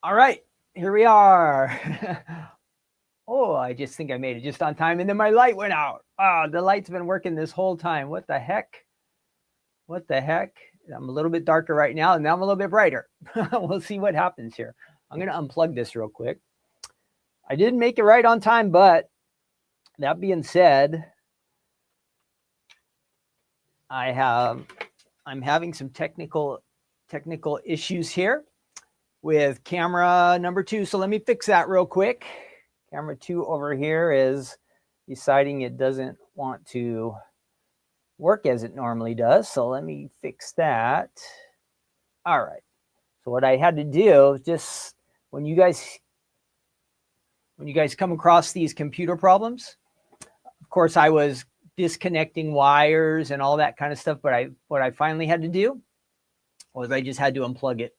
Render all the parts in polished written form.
All right, here we are. Oh, I just think I made it just on time, and then my light went out. Ah, the light's been working this whole time. What the heck? What the heck? I'm a little bit darker right now, and now I'm a little bit brighter. We'll see what happens here. I'm going to unplug this real quick. I didn't make it right on time, but that being said, I'm having some technical issues here with camera number 2. So let me fix that real quick. Camera 2 over here is deciding it doesn't want to work as it normally does. So let me fix that. All right. So what I had to do is just when you guys come across these computer problems, of course I was disconnecting wires and all that kind of stuff, but what I finally had to do was I just had to unplug it.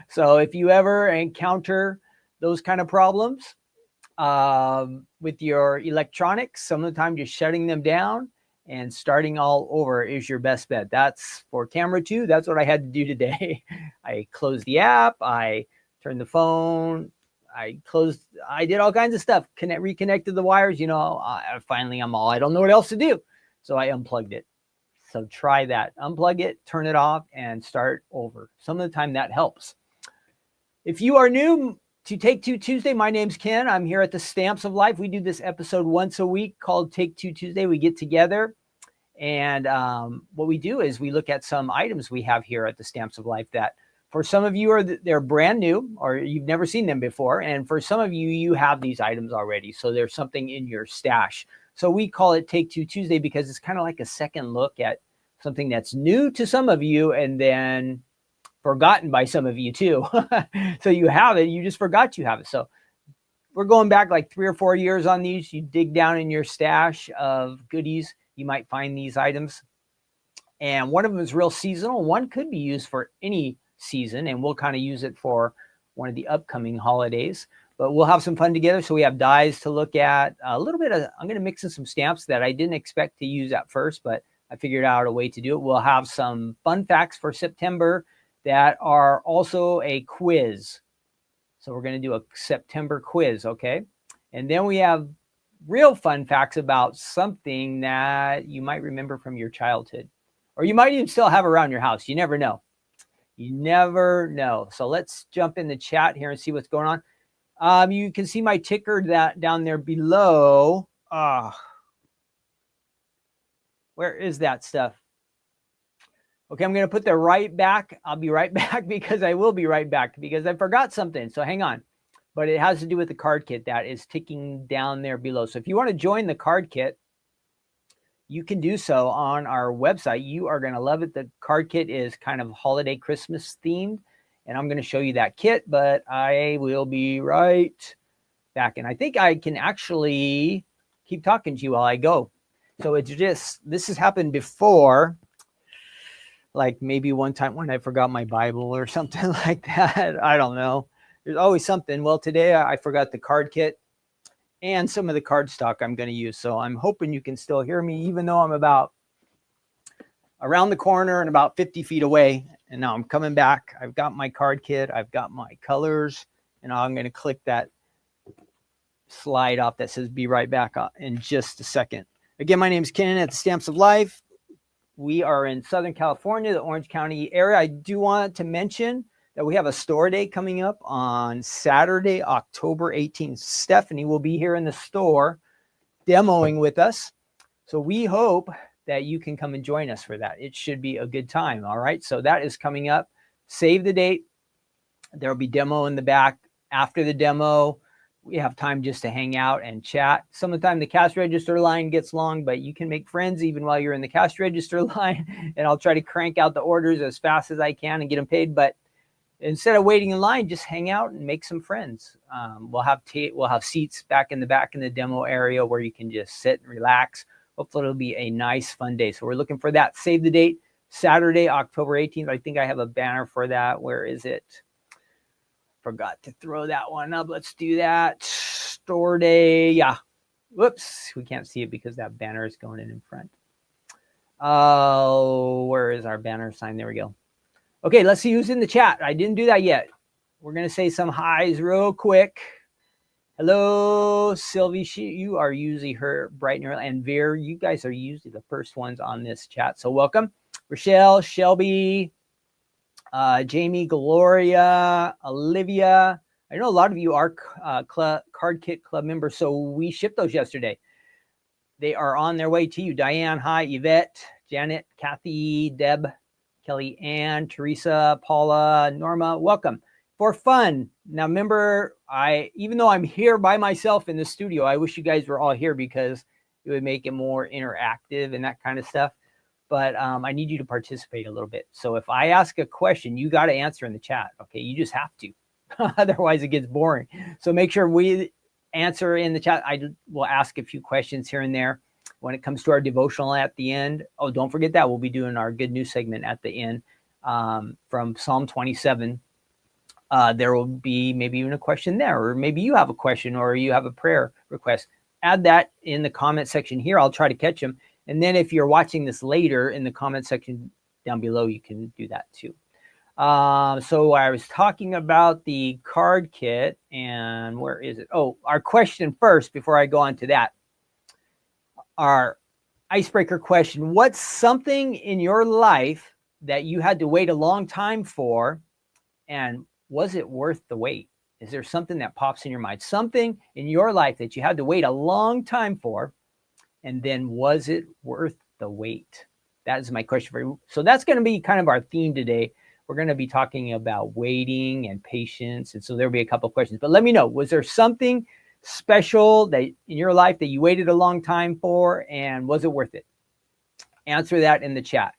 So if you ever encounter those kind of problems with your electronics, some of the time just shutting them down and starting all over is your best bet. That's for camera 2. That's what I had to do today. I closed the app. I turned the phone. I did all kinds of stuff. Reconnected the wires. Finally I don't know what else to do. So I unplugged it. So try that. Unplug it, turn it off, and start over. Some of the time that helps. If you are new to Take Two Tuesday, my name's Ken. I'm here at the Stamps of Life. We do this episode once a week called Take Two Tuesday. We get together, and what we do is we look at some items we have here at the Stamps of Life that for some of you they're brand new or you've never seen them before. And for some of you, you have these items already. So there's something in your stash. So we call it Take Two Tuesday because it's kind of like a second look at something that's new to some of you and then forgotten by some of you too. So you have it, you just forgot you have it. So we're going back like 3 or 4 years on these. You dig down in your stash of goodies, you might find these items. And one of them is real seasonal. One could be used for any season, and we'll kind of use it for one of the upcoming holidays. But we'll have some fun together. So we have dies to look at. A little bit of, I'm going to mix in some stamps that I didn't expect to use at first, but I figured out a way to do it. We'll have some fun facts for September that are also a quiz. So we're going to do a September quiz, okay? And then we have real fun facts about something that you might remember from your childhood, or you might even still have around your house. You never know. You never know. So let's jump in the chat here and see what's going on. You can see my ticker that down there below. Where is that stuff? Okay, I'm going to put that right back. I'll be right back because I will be right back because I forgot something. So hang on. But it has to do with the card kit that is ticking down there below. So if you want to join the card kit, you can do so on our website. You are going to love it. The card kit is kind of holiday Christmas themed, and I'm going to show you that kit, but I will be right back. And I think I can actually keep talking to you while I go. So it's just, this has happened before, like maybe one time when I forgot my Bible or something like that. I don't know. There's always something. Well, today I forgot the card kit and some of the cardstock I'm going to use. So I'm hoping you can still hear me, even though I'm about around the corner and about 50 feet away. And now I'm coming back. I've got my card kit. I've got my colors. And I'm going to click that slide off that says be right back in just a second. Again, my name is Ken at the Stamps of Life. We are in Southern California, the Orange County area. I do want to mention that we have a store day coming up on Saturday, October 18th. Stephanie will be here in the store demoing with us. So we hope that you can come and join us for that. It should be a good time. All right. So that is coming up. Save the date. There'll be demo in the back. After the demo, we have time just to hang out and chat. Some of the time the cash register line gets long, but you can make friends even while you're in the cash register line. And I'll try to crank out the orders as fast as I can and get them paid. But instead of waiting in line, just hang out and make some friends. We'll have seats back in the demo area where you can just sit and relax. Hopefully it'll be a nice, fun day. So we're looking for that. Save the date, Saturday, October 18th. I think I have a banner for that. Where is it? Forgot to throw that one up. Let's do that. Store day. Yeah. Whoops. We can't see it because that banner is going in front. Oh, where is our banner sign? There we go. Okay, let's see who's in the chat. I didn't do that yet. we're going to say some highs real quick. Hello, Sylvie. You are usually her bright and early. And Veer, you guys are usually the first ones on this chat. So welcome. Rochelle, Shelby, Jamie, Gloria, Olivia. I know a lot of you are Card Kit Club members, so we shipped those yesterday. They are on their way to you. Diane, hi. Yvette, Janet, Kathy, Deb, Kelly Ann, Teresa, Paula, Norma, welcome. For fun. Now remember, even though I'm here by myself in the studio, I wish you guys were all here because it would make it more interactive and that kind of stuff. But I need you to participate a little bit. So if I ask a question, you got to answer in the chat. Okay, you just have to. Otherwise, it gets boring. So make sure we answer in the chat. I will ask a few questions here and there when it comes to our devotional at the end. Oh, don't forget that. We'll be doing our good news segment at the end from Psalm 27. There will be maybe even a question there, or maybe you have a question or you have a prayer request. Add that in the comment section here. I'll try to catch them. And then if you're watching this later in the comment section down below, you can do that too. So I was talking about the card kit, and where is it? Oh, our question first before I go on to that. Our icebreaker question: what's something in your life that you had to wait a long time for, and was it worth the wait? Is there something that pops in your mind? Something in your life that you had to wait a long time for, and then was it worth the wait? That is my question for you. So that's going to be kind of our theme today. We're going to be talking about waiting and patience. And so there'll be a couple of questions. But let me know, was there something special that in your life that you waited a long time for, and was it worth it? Answer that in the chat.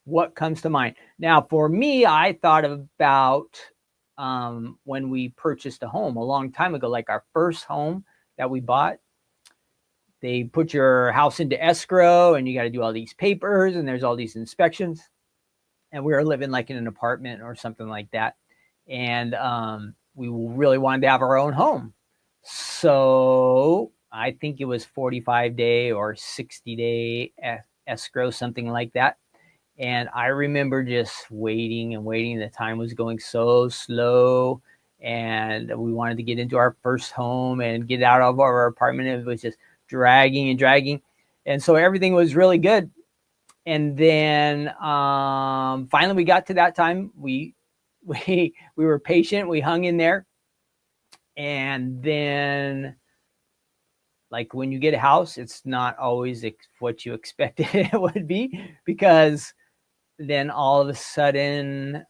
What comes to mind? Now, for me, I thought about when we purchased a home a long time ago, like our first home that we bought. They put your house into escrow and you got to do all these papers and there's all these inspections. And we were living like in an apartment or something like that. And we really wanted to have our own home. So I think it was 45-day or 60-day escrow, something like that. And I remember just waiting and waiting. The time was going so slow. And we wanted to get into our first home and get out of our apartment. It was just dragging and dragging. And so everything was really good. And then finally we got to that time. We were patient. We hung in there. And then, like, when you get a house, it's not always what you expected it would be, because then all of a sudden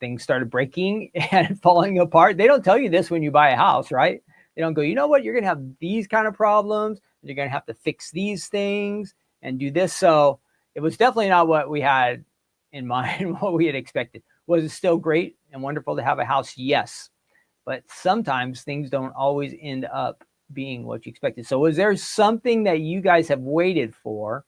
things started breaking and falling apart. They don't tell you this when you buy a house, right? They don't go, you know what, you're going to have these kind of problems. You're going to have to fix these things and do this. So it was definitely not what we had in mind, what we had expected. Was it still great and wonderful to have a house? Yes. But sometimes things don't always end up being what you expected. So was there something that you guys have waited for?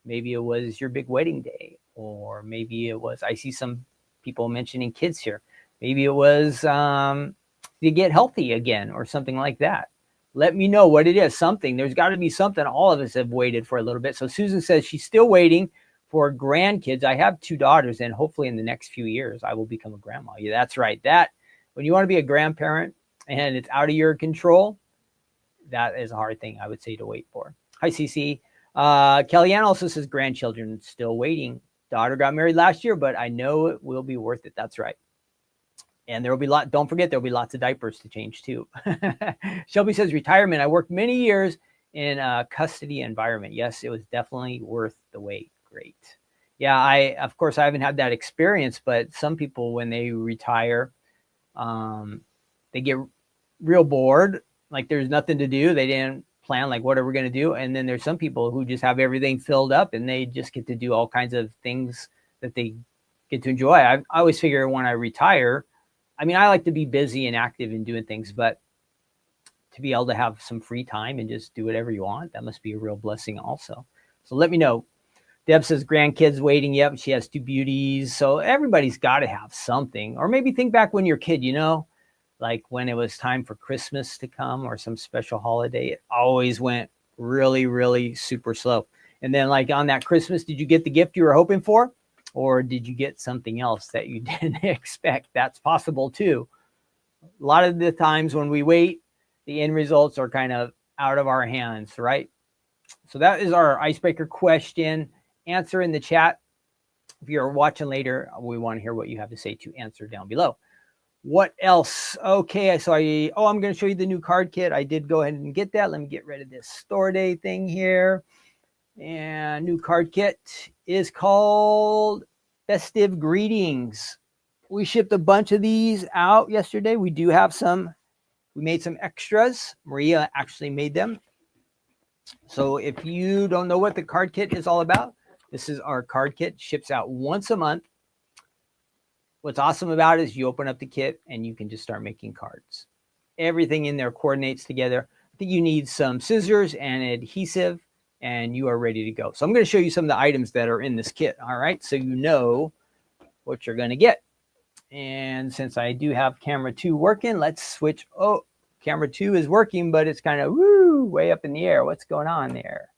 Maybe it was your big wedding day, or maybe it was, I see some people mentioning kids here. Maybe it was to get healthy again or something like that. Let me know what it is. Something. There's got to be something. All of us have waited for a little bit. So Susan says she's still waiting for grandkids. I have 2 daughters, and hopefully in the next few years I will become a grandma. Yeah, that's right. That when you want to be a grandparent and it's out of your control, that is a hard thing, I would say, to wait for. Hi, CC. Kellyanne also says grandchildren still waiting. Daughter got married last year, but I know it will be worth it. That's right. And there will be don't forget, there'll be lots of diapers to change too. Shelby says retirement. I worked many years in a custody environment. Yes, it was definitely worth the wait. Great. Yeah, of course, I haven't had that experience, but some people, when they retire, they get real bored. Like there's nothing to do. They didn't plan, like, what are we going to do? And then there's some people who just have everything filled up and they just get to do all kinds of things that they get to enjoy. I always figure when I retire, I mean, I like to be busy and active and doing things, but to be able to have some free time and just do whatever you want, that must be a real blessing also. So let me know. Deb says grandkids waiting. Yep, she has 2 beauties. So everybody's got to have something. Or maybe think back when you're a kid, like when it was time for Christmas to come or some special holiday, it always went really, really super slow. And then, like, on that Christmas, did you get the gift you were hoping for? Or did you get something else that you didn't expect? That's possible too. A lot of the times when we wait, the end results are kind of out of our hands, right? So that is our icebreaker question. Answer in the chat. If you're watching later, we want to hear what you have to say to answer down below. What else? Okay, so I'm going to show you the new card kit. I did go ahead and get that. Let me get rid of this store day thing here. And new card kit is called Festive Greetings. We shipped a bunch of these out yesterday. We do have some. We made some extras. Maria actually made them. So if you don't know what the card kit is all about, this is our card kit. Ships out once a month. What's awesome about it is you open up the kit and you can just start making cards. Everything in there coordinates together. I think you need some scissors and adhesive, and you are ready to go. So I'm going to show you some of the items that are in this kit. All right, so you know what you're going to get. And since I do have camera 2 working, let's switch. Oh, camera 2 is working, but it's kind of way up in the air. What's going on there?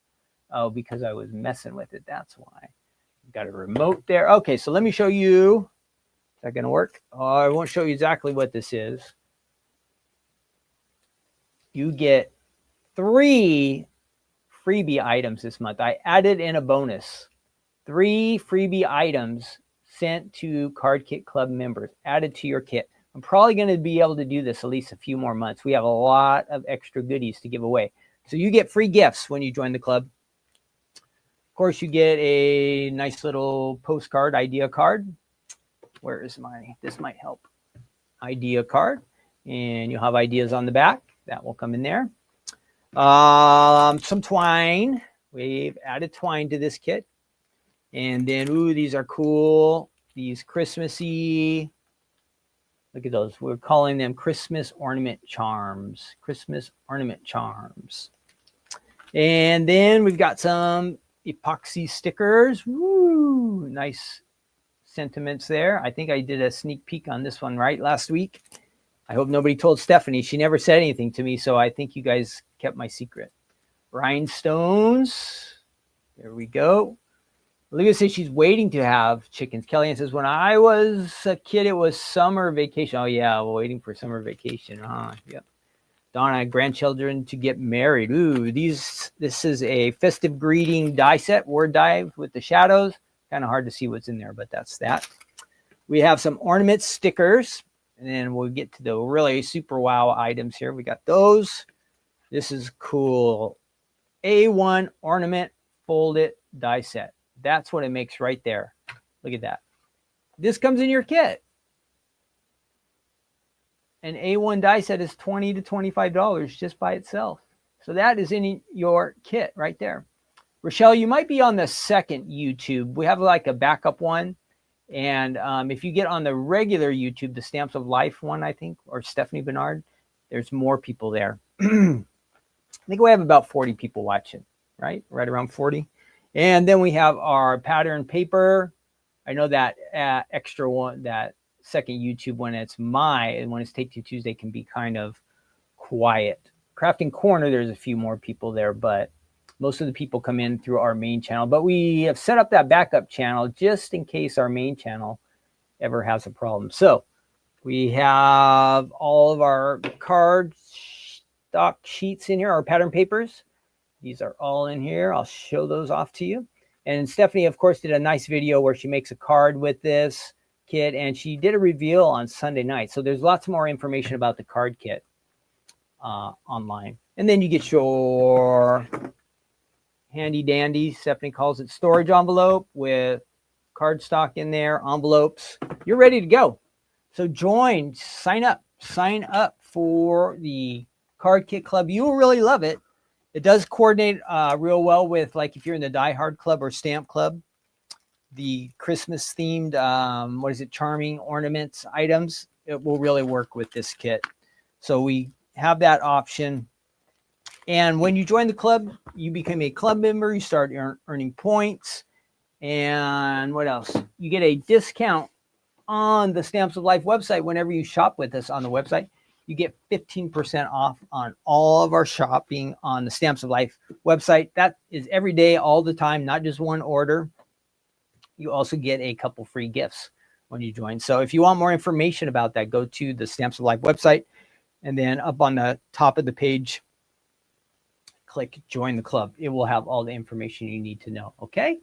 Oh, because I was messing with it. That's why. Got a remote there. Okay, so let me show you. Is that going to work? Oh, I won't show you exactly what this is. You get 3 freebie items this month. I added in a bonus. 3 freebie items sent to Card Kit Club members, added to your kit. I'm probably going to be able to do this at least a few more months. We have a lot of extra goodies to give away. So you get free gifts when you join the club. Of course, you get a nice little postcard idea card. Where is this might help. Idea card. And you'll have ideas on the back. That will come in there. Some twine. We've added twine to this kit. And then, these are cool. These Christmassy. Look at those. We're calling them Christmas ornament charms. Christmas ornament charms. And then we've got some epoxy stickers. Woo! Nice sentiments there. I think I did a sneak peek on this one last week. I hope nobody told Stephanie. She never said anything to me, so I think you guys kept my secret. Rhinestones. There we go. Olivia says she's waiting to have chickens. Kellyanne says, when I was a kid, it was summer vacation. Oh, yeah, we're waiting for summer vacation. Yep. Donna, grandchildren to get married. This is a festive greeting die set, word die with the shadows. Kind of hard to see what's in there, but that's that. We have some ornament stickers, and then we'll get to the really super wow items here. We got those. This is cool. A1 ornament folded die set. That's what it makes right there. Look at that. This comes in your kit. An A1 die set is $20 to $25 just by itself. So that is in your kit right there. Rochelle, you might be on the second YouTube. We have like a backup one. And if you get on the regular YouTube, the Stamps of Life one, I think, or Stephanie Bernard, there's more people there. I think we have about 40 people watching, right? Right around 40. And then we have our pattern paper. I know that extra one, that second YouTube when it's Take Two Tuesday can be kind of quiet. Crafting Corner, there's a few more people there, but most of the people come in through our main channel. But we have set up that backup channel just in case our main channel ever has a problem. So we have all of our card stock sheets in here, our pattern papers. These are all in here. I'll show those off to you. And Stephanie, of course, did a nice video where she makes a card with this kit, and she did a reveal on Sunday night. So there's lots more information about the card kit online. And then you get your handy dandy, Stephanie calls it, storage envelope with cardstock in there, envelopes. You're ready to go. So sign up for the Card Kit Club. You will really love it. It does coordinate real well with, like, if you're in the Die Hard Club or Stamp Club, the Christmas themed, charming ornaments items. It will really work with this kit. So we have that option. And when you join the club, you become a club member. You start earning points. And what else? You get a discount on the Stamps of Life website whenever you shop with us on the website. You get 15% off on all of our shopping on the Stamps of Life website. That is every day, all the time, not just one order. you also get a couple free gifts when you join. So if you want more information about that, go to the Stamps of Life website, and then up on the top of the page, click join the club. It will have all the information you need to know. Okay.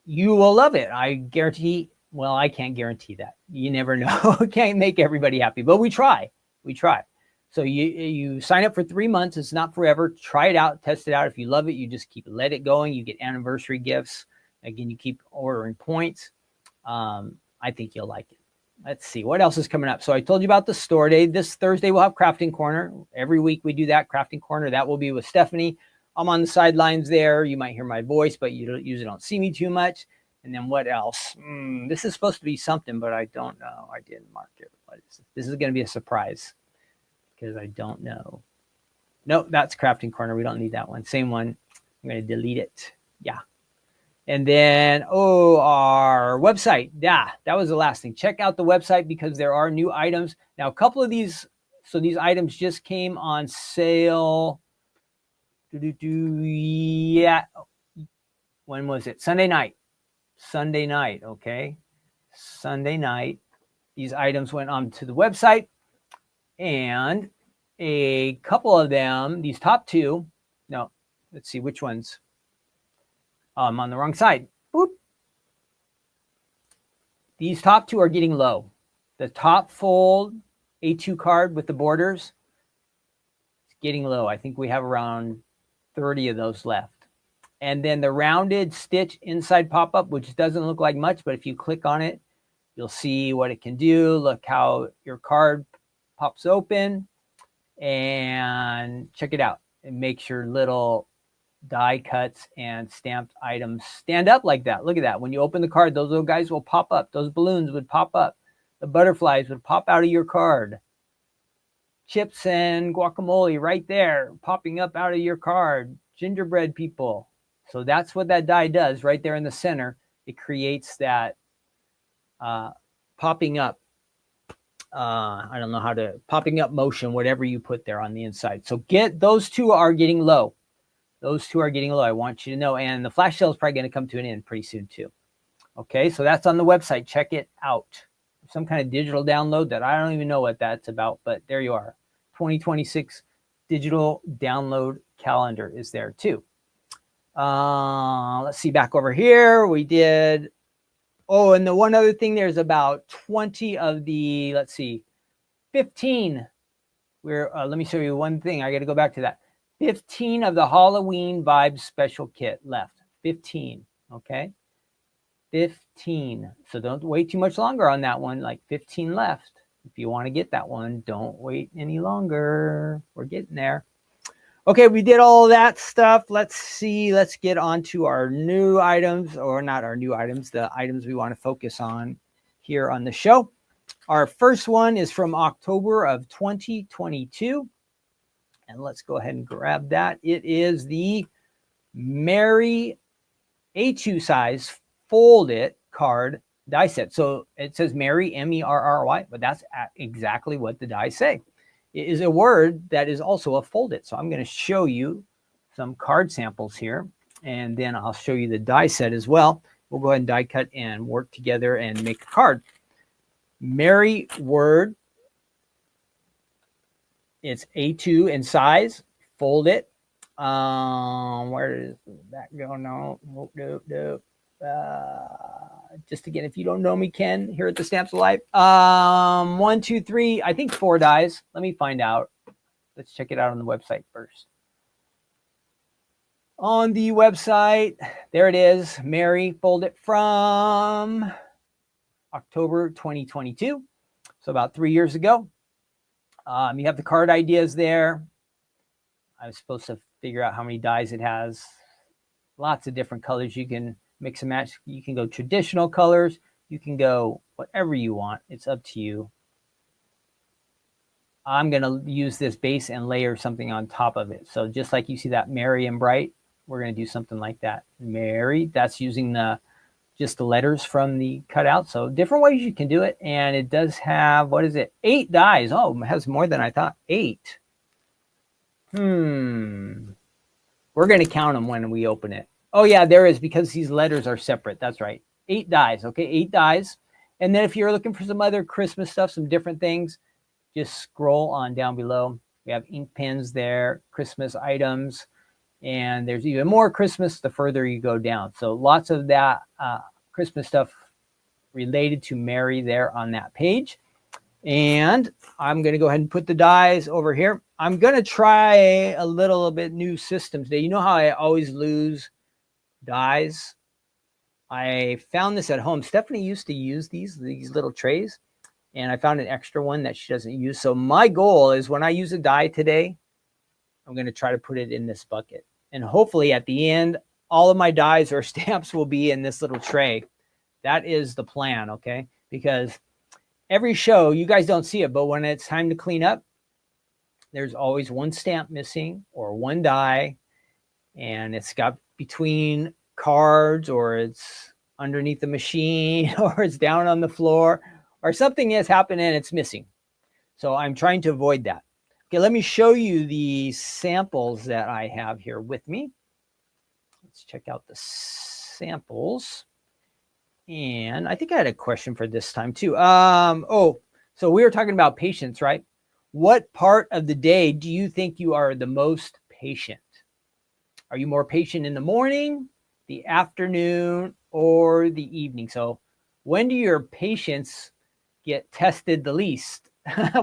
You will love it. I guarantee. Well, I can't guarantee that. You never know. Can't make everybody happy, but we try. We try. So you sign up for 3 months. It's not forever. Try it out. Test it out. If you love it, you just let it going. You get anniversary gifts. Again, you keep ordering points. I think you'll like it. Let's see what else is coming up. So I told you about the store day. This Thursday we'll have Crafting Corner. Every week we do that Crafting Corner. That will be with Stephanie. I'm on the sidelines there. You might hear my voice, but you usually don't see me too much. And then what else? This is supposed to be something, but I don't know. I didn't mark it. What is it? This is going to be a surprise because I don't know. Nope, that's Crafting Corner. We don't need that one. Same one. I'm going to delete it. Yeah. And then, our website. Yeah, that was the last thing. Check out the website because there are new items. Now, a couple of these, so these items just came on sale. Yeah. When was it? Sunday night. Sunday night, okay. Sunday night. These items went onto the website. And a couple of them, these top two, no, let's see which ones. I'm on the wrong side. Boop. These top two are getting low. The top fold A2 card with the borders is getting low. I think we have around 30 of those left. And then the rounded stitch inside pop-up, which doesn't look like much, but if you click on it, you'll see what it can do. Look how your card pops open, and check it out. It makes your little die cuts and stamped items stand up like that. Look at that. When you open the card, those little guys will pop up. Those balloons would pop up. The butterflies would pop out of your card. Chips and guacamole right there, popping up out of your card. Gingerbread people. So that's what that die does right there in the center. It creates that popping up. I don't know how to, popping up motion, whatever you put there on the inside. So those two are getting low. Those two are getting low. I want you to know. And the flash sale is probably going to come to an end pretty soon too. Okay, so that's on the website. Check it out. Some kind of digital download that I don't even know what that's about, but there you are. 2026 digital download calendar is there too. Let's see, back over here. We did, and the one other thing, there's about 20 of the, let's see, 15. Let me show you one thing. I got to go back to that. 15 of the Halloween Vibes special kit left. 15, okay? 15. So don't wait too much longer on that one, like 15 left. If you want to get that one, don't wait any longer. We're getting there. Okay, we did all that stuff. Let's see. Let's get on to our new items, or not our new items, the items we want to focus on here on the show. Our first one is from October of 2022. And let's go ahead and grab that. It is the Mary A2 size Fold It card die set. So it says Mary, M-E-R-R-Y, but that's exactly what the dies say. It is a word that is also a fold it. So I'm going to show you some card samples here, and then I'll show you the die set as well. We'll go ahead and die cut and work together and make a card. Mary word. It's A2 in size. Fold it. Where does that go? No. Just again, if you don't know me, Ken, here at the Stamps of Life. 1, 2, 3, I think 4 dies. Let me find out. Let's check it out on the website first. On the website, there it is. Mary, Fold It from October 2022. So about 3 years ago. You have the card ideas there. I was supposed to figure out how many dies it has. Lots of different colors. You can mix and match. You can go traditional colors. You can go whatever you want. It's up to you. I'm going to use this base and layer something on top of it. So just like you see that Merry and Bright, we're going to do something like that. Merry, that's using just the letters from the cutout. So different ways you can do it. And it does have, 8 dies. Oh, it has more than I thought. 8. We're going to count them when we open it. Oh, yeah, there is, because these letters are separate. That's right. 8 dies, okay? 8 dies. And then if you're looking for some other Christmas stuff, some different things, just scroll on down below. We have ink pens there, Christmas items, and there's even more Christmas the further you go down. So lots of that Christmas stuff related to Mary there on that page. And I'm going to go ahead and put the dies over here. I'm going to try a little bit new system today. You know how I always lose dies? I found this at home. Stephanie used to use these little trays, and I found an extra one that she doesn't use. So my goal is when I use a die today, I'm going to try to put it in this bucket. And hopefully at the end, all of my dies or stamps will be in this little tray. That is the plan, okay? Because every show, you guys don't see it, but when it's time to clean up, there's always one stamp missing or one die, and it's got between cards, or it's underneath the machine, or it's down on the floor, or something has happened and it's missing. So I'm trying to avoid that. Okay, let me show you the samples that I have here with me. Let's check out the samples. And I think I had a question for this time too. So we were talking about patience, right? What part of the day do you think you are the most patient? Are you more patient in the morning, the afternoon, or the evening? So when do your patience get tested the least?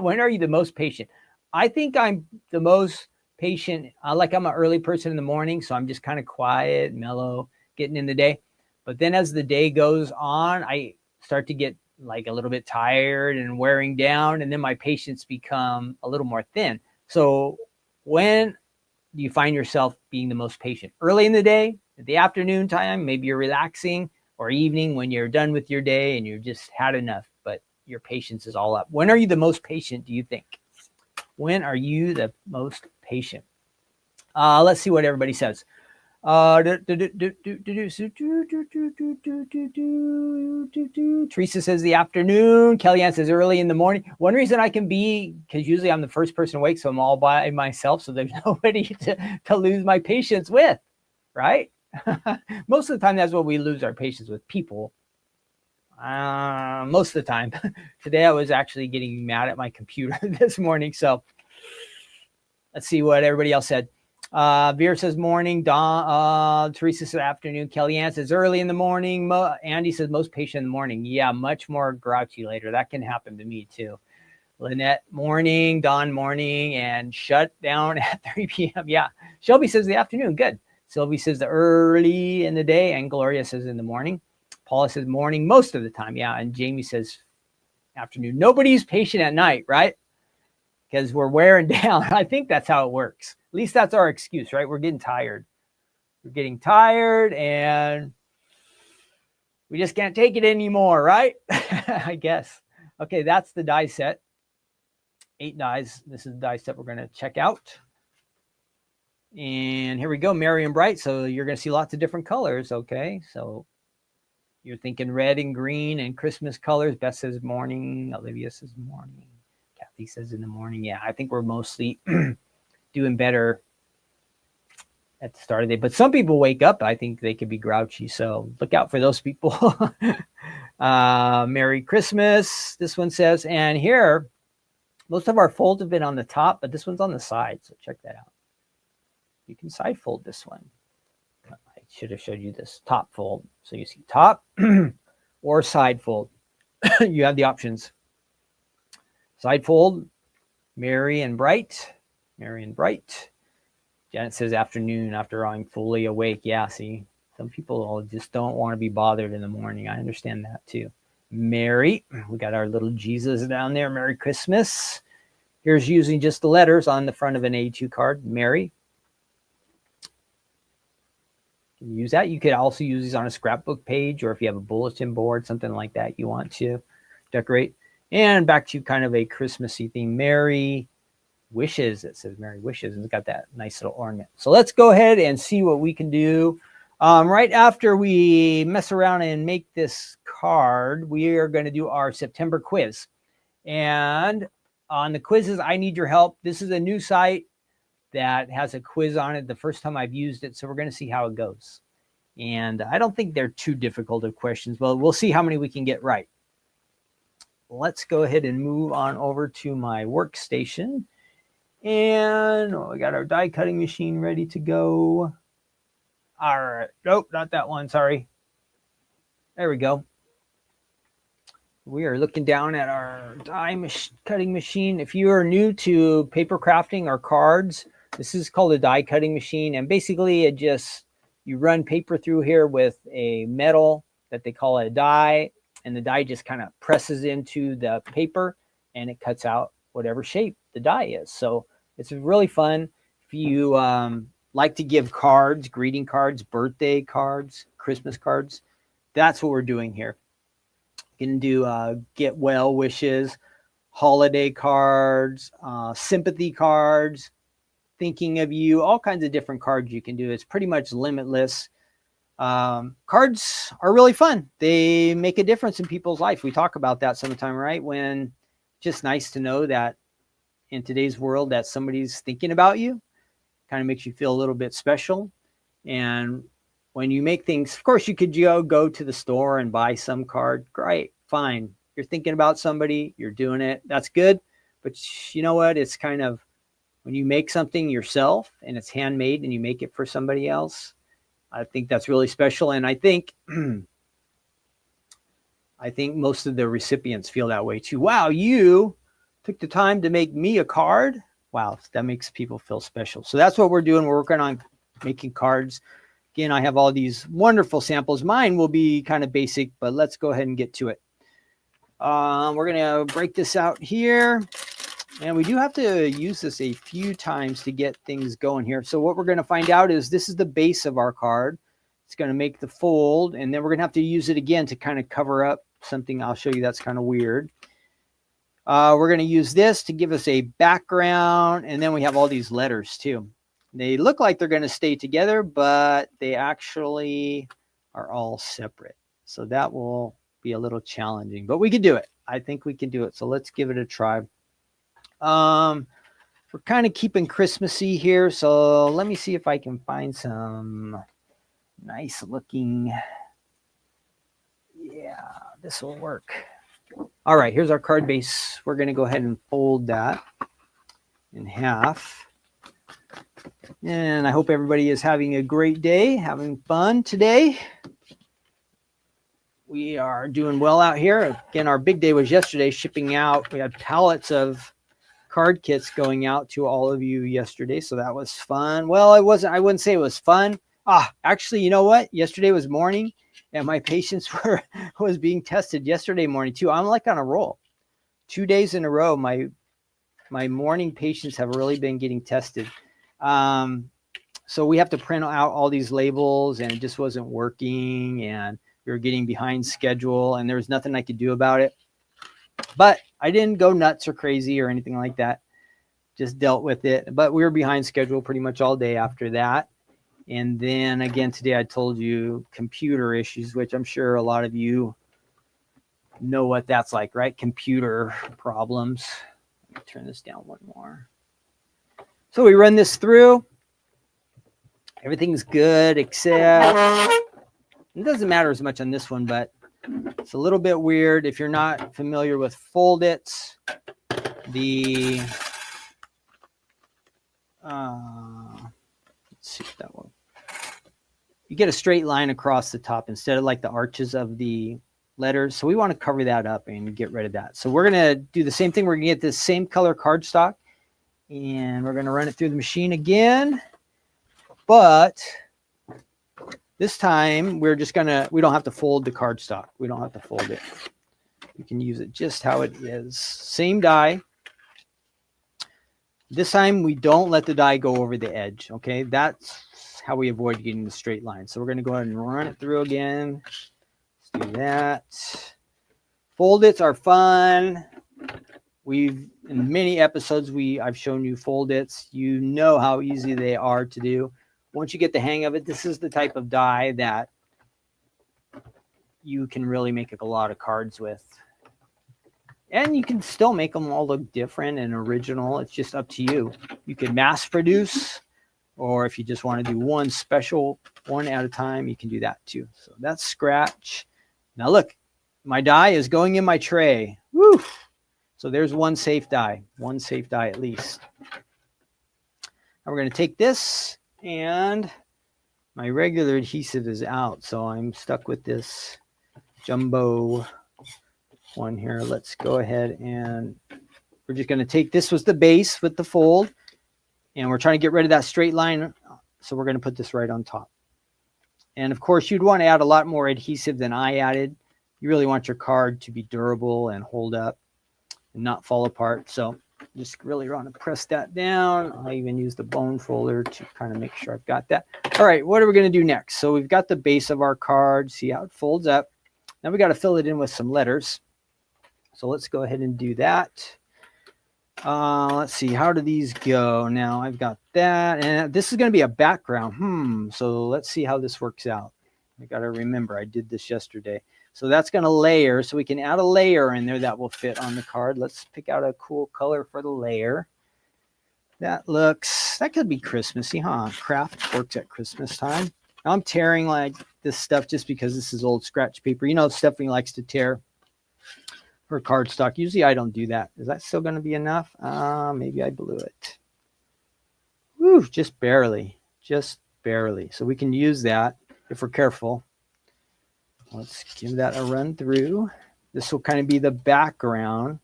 When are you the most patient? I think I'm the most patient. Like I'm an early person in the morning, so I'm just kind of quiet, mellow, getting in the day. But then as the day goes on, I start to get like a little bit tired and wearing down, and then my patience become a little more thin. So when do you find yourself being the most patient? Early in the day, at the afternoon time, maybe you're relaxing, or evening when you're done with your day and you just had enough, but your patience is all up. When are you the most patient, do you think? When are you the most patient? Let's see what everybody says. Teresa says the afternoon. Kellyanne says early in the morning. One reason I can be, because usually I'm the first person awake, so I'm all by myself, so there's nobody to lose my patience with, right? Most of the time, that's what we lose our patience with, people. Most of the time. Today I was actually getting mad at my computer this morning, so let's see what everybody else said. Veer says morning. Teresa says afternoon. Kellyanne says early in the morning. Andy says most patient in the morning. Yeah, much more grouchy later. That can happen to me too. Lynette, morning. Dawn, morning. And shut down at 3 p.m. Yeah. Shelby says the afternoon. Good. Sylvie says the early in the day. And Gloria says in the morning. Paula says morning most of the time. Yeah. And Jamie says afternoon. Nobody's patient at night, right? Because we're wearing down. I think that's how it works. At least that's our excuse, right? We're getting tired. We're getting tired and we just can't take it anymore, right? I guess. Okay, that's the die set. 8 dies. This is the die set we're going to check out. And here we go, Merry and Bright. So you're going to see lots of different colors, okay? So you're thinking red and green and Christmas colors. Beth says morning. Olivia says morning. Kathy says in the morning. Yeah, I think we're mostly doing better at the start of the day. But some people wake up, I think they could be grouchy. So look out for those people. Merry Christmas, this one says. And here, most of our folds have been on the top, but this one's on the side. So check that out. You can side fold this one. I should have showed you this top fold. So you see top or side fold. You have the options. Side fold, Merry and Bright. Merry and Bright. Janet says afternoon after I'm fully awake. Yeah, see, some people just don't want to be bothered in the morning. I understand that too. Merry, we got our little Jesus down there. Merry Christmas. Here's using just the letters on the front of an A2 card. Merry. You can use that. You could also use these on a scrapbook page, or if you have a bulletin board, something like that you want to decorate. And back to kind of a Christmassy theme. Merry Wishes. It says Merry Wishes, and it's got that nice little ornament. So let's go ahead and see what we can do. Right after we mess around and make this card, we are going to do our September quiz. And on the quizzes, I need your help. This is a new site that has a quiz on it. The first time I've used it, so we're going to see how it goes. And I don't think they're too difficult of questions, but we'll see how many we can get right. Let's go ahead and move on over to my workstation. And we got our die cutting machine ready to go. All right. Nope, not that one. Sorry. There we go. We are looking down at our die cutting machine. If you are new to paper crafting or cards, this is called a die cutting machine. And basically it just, you run paper through here with a metal that they call a die. And the die just kind of presses into the paper and it cuts out whatever shape the die is. So it's really fun. If you like to give cards, greeting cards, birthday cards, Christmas cards, that's what we're doing here. You can do get well wishes, holiday cards, sympathy cards, thinking of you, all kinds of different cards you can do. It's pretty much limitless. Cards are really fun. They make a difference in people's life. We talk about that sometime, right? When just nice to know that in today's world that somebody's thinking about you, kind of makes you feel a little bit special. And when you make things, of course, you could go to the store and buy some card. Great, fine. You're thinking about somebody, you're doing it. That's good. But you know what? It's kind of when you make something yourself and it's handmade and you make it for somebody else, I think that's really special. And I think most of the recipients feel that way too. Wow, you took the time to make me a card. Wow, that makes people feel special. So that's what we're doing. We're working on making cards. Again, I have all these wonderful samples. Mine will be kind of basic, but let's go ahead and get to it. We're going to break this out here. And we do have to use this a few times to get things going here. So what we're going to find out is this is the base of our card. It's going to make the fold. And then we're going to have to use it again to kind of cover up something I'll show you that's kind of weird. We're going to use this to give us a background. And then we have all these letters too. They look like they're going to stay together, but they actually are all separate. So that will be a little challenging, but we can do it. I think we can do it. So let's give it a try. We're kind of keeping Christmassy here. So let me see if I can find some nice looking. Yeah, this will work. All right, here's our card base. We're going to go ahead and fold that in half. And I hope everybody is having a great day, having fun today. We are doing well out here. Again, our big day was yesterday, shipping out. We had pallets of card kits going out to all of you yesterday. So that was fun. Well, it wasn't, I wouldn't say it was fun. Actually, you know what? Yesterday was morning and my patients was being tested yesterday morning too. I'm like on a roll. 2 days in a row, my morning patients have really been getting tested. So we have to print out all these labels and it just wasn't working and we were getting behind schedule and there was nothing I could do about it. But I didn't go nuts or crazy or anything like that. Just dealt with it. But we were behind schedule pretty much all day after that. And then again, today I told you computer issues, which I'm sure a lot of you know what that's like, right? Computer problems. Let me turn this down one more. So we run this through. Everything's good except it doesn't matter as much on this one, but it's a little bit weird. If you're not familiar with fold-its, let's see if that one. You get a straight line across the top instead of like the arches of the letters. So we want to cover that up and get rid of that. So we're going to do the same thing. We're going to get this same color cardstock and we're going to run it through the machine again. But this time we're just we don't have to fold the cardstock. We don't have to fold it. You can use it just how it is. Same die. This time we don't let the die go over the edge. Okay, that's how we avoid getting the straight line. So we're going to go ahead and run it through again. Let's do that. Fold-its are fun. In many episodes I've shown you fold-its. You know how easy they are to do. Once you get the hang of it, this is the type of die that you can really make a lot of cards with. And you can still make them all look different and original. It's just up to you. You can mass produce Or if you just want to do one special one at a time, you can do that too. So that's scratch. Now look, my die is going in my tray. Woo! So there's one safe die at least. Now we're going to take this, and my regular adhesive is out, so I'm stuck with this jumbo one here. Let's go ahead and we're just going to take, this was the base with the fold, and we're trying to get rid of that straight line, so we're going to put this right on top. And of course, you'd want to add a lot more adhesive than I added. You really want your card to be durable and hold up and not fall apart. So just really want to press that down. I even use the bone folder to kind of make sure I've got that. All right, what are we going to do next? So we've got the base of our card. See how it folds up. Now we got to fill it in with some letters. So let's go ahead and do that. Let's see, how do these go? Now I've got that, and this is going to be a background. So let's see how this works out. I got to remember I did this yesterday. So that's going to layer, so we can add a layer in there that will fit on the card. Let's pick out a cool color for the layer. That could be Christmassy, huh? Craft works at Christmas time. Now I'm tearing like this stuff just because this is old scratch paper. You know, Stephanie likes to tear her cardstock. Usually I don't do that. Is that still going to be enough? Maybe I blew it. Woo, just barely. So we can use that if we're careful. Let's give that a run through. This will kind of be the background,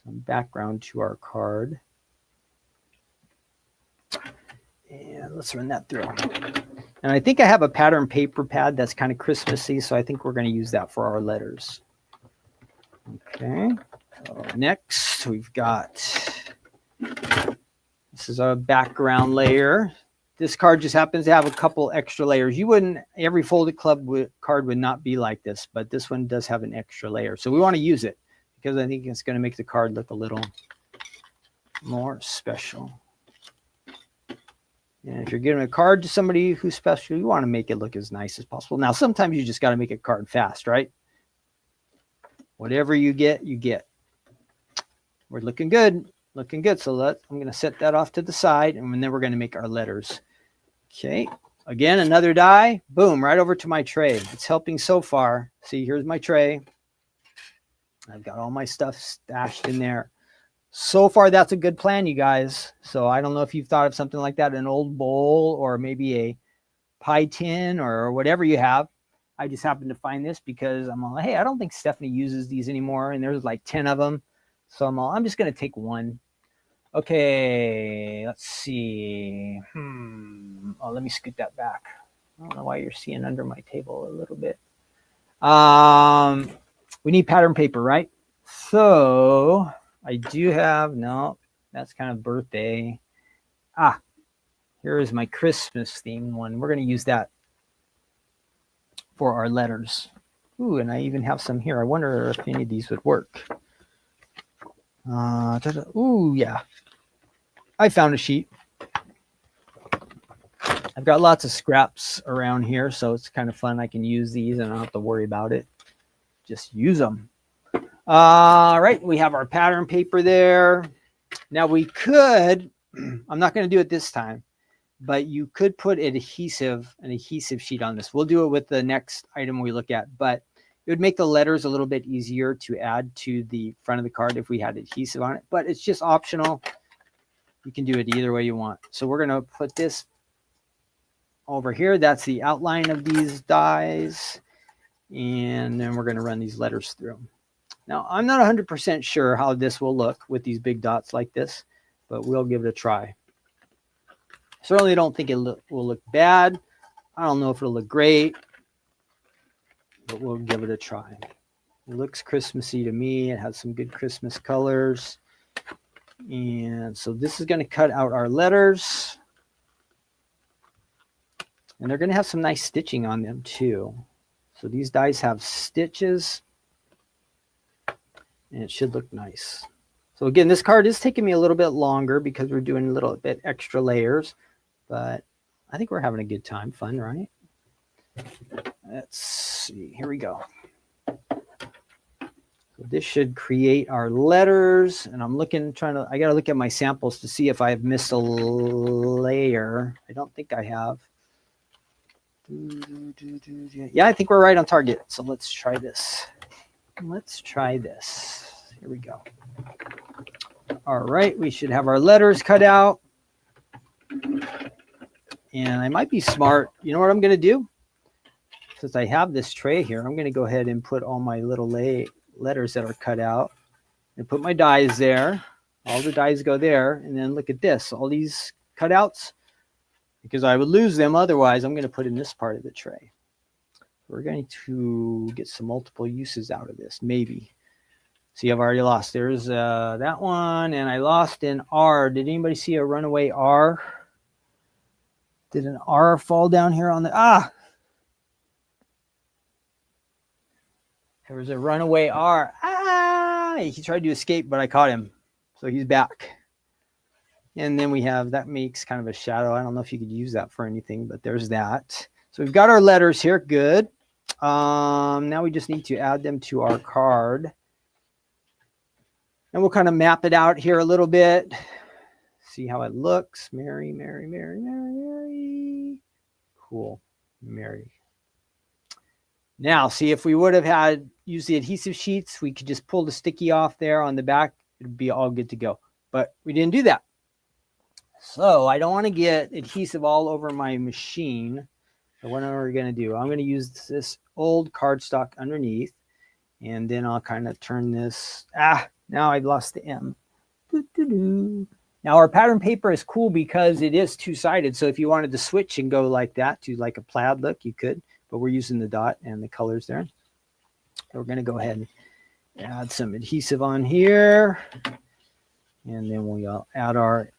some background to our card. And let's run that through. And I think I have a pattern paper pad that's kind of Christmassy, so I think we're going to use that for our letters. Okay, so next we've got, this is our background layer. This card just happens to have a couple extra layers. Every folded club card would not be like this, but this one does have an extra layer. So we want to use it because I think it's going to make the card look a little more special. And if you're giving a card to somebody who's special, you want to make it look as nice as possible. Now, sometimes you just got to make a card fast, right? Whatever you get, you get. We're looking good. So I'm going to set that off to the side, and then we're going to make our letters. Okay, again, another die. Boom, right over to my tray. It's helping so far. See, here's my tray. I've got all my stuff stashed in there. So far, that's a good plan, you guys. So I don't know if you've thought of something like that, an old bowl or maybe a pie tin or whatever you have. I just happened to find this because I'm all, hey, I don't think Stephanie uses these anymore. And there's like 10 of them. So I'm just going to take one. Okay, let's see. Oh, let me scoot that back. I don't know why you're seeing under my table a little bit. We need pattern paper, right? So I do have, no, that's kind of birthday. Here is my Christmas themed one. We're going to use that for our letters. Ooh, and I even have some here. I wonder if any of these would work. Ooh, yeah. I found a sheet. I've got lots of scraps around here, so it's kind of fun. I can use these and I don't have to worry about it. Just use them. All right, we have our pattern paper there. Now we could, I'm not going to do it this time, but you could put an adhesive sheet on this. We'll do it with the next item we look at, but it would make the letters a little bit easier to add to the front of the card if we had adhesive on it, but it's just optional. You can do it either way you want. So we're going to put this over here. That's the outline of these dies. And then we're going to run these letters through. Now, I'm not 100% sure how this will look with these big dots like this, but we'll give it a try. Certainly don't think it will look bad. I don't know if it'll look great, but we'll give it a try. It looks Christmassy to me. It has some good Christmas colors. And so this is going to cut out our letters. And they're going to have some nice stitching on them too. So these dies have stitches. And it should look nice. So again, this card is taking me a little bit longer because we're doing a little bit extra layers. But I think we're having a good time. Fun, right? Let's see. Here we go. So So this should create our letters, and I'm looking, I got to look at my samples to see if I've missed a layer. I don't think I have. Yeah, I think we're right on target. So let's try this. Here we go. All right, we should have our letters cut out. And I might be smart. You know what I'm going to do? Since I have this tray here, I'm going to go ahead and put all my little letters that are cut out and put my dies there. All the dies go there. And then look at this. All these cutouts, because I would lose them otherwise, I'm going to put in this part of the tray. We're going to get some multiple uses out of this, maybe. See, I've already lost. There's that one, and I lost an R. Did anybody see a runaway R? Did an R fall down here on the... There was a runaway R. He tried to escape, but I caught him. So he's back. And then we have, that makes kind of a shadow. I don't know if you could use that for anything, but there's that. So we've got our letters here. Good. Now we just need to add them to our card. And we'll kind of map it out here a little bit. See how it looks. Mary, Mary, Mary, Mary, Mary. Cool. Mary. Now, see, if we would have used the adhesive sheets, we could just pull the sticky off there on the back. It'd be all good to go. But we didn't do that. So I don't want to get adhesive all over my machine. So what am I going to do? I'm going to use this old cardstock underneath. And then I'll kind of turn this. Now I've lost the M. Now our pattern paper is cool because it is two-sided. So if you wanted to switch and go like that to like a plaid look, you could. But we're using the dot and the colors there. So we're going to go ahead and add some adhesive on here. And then we'll add our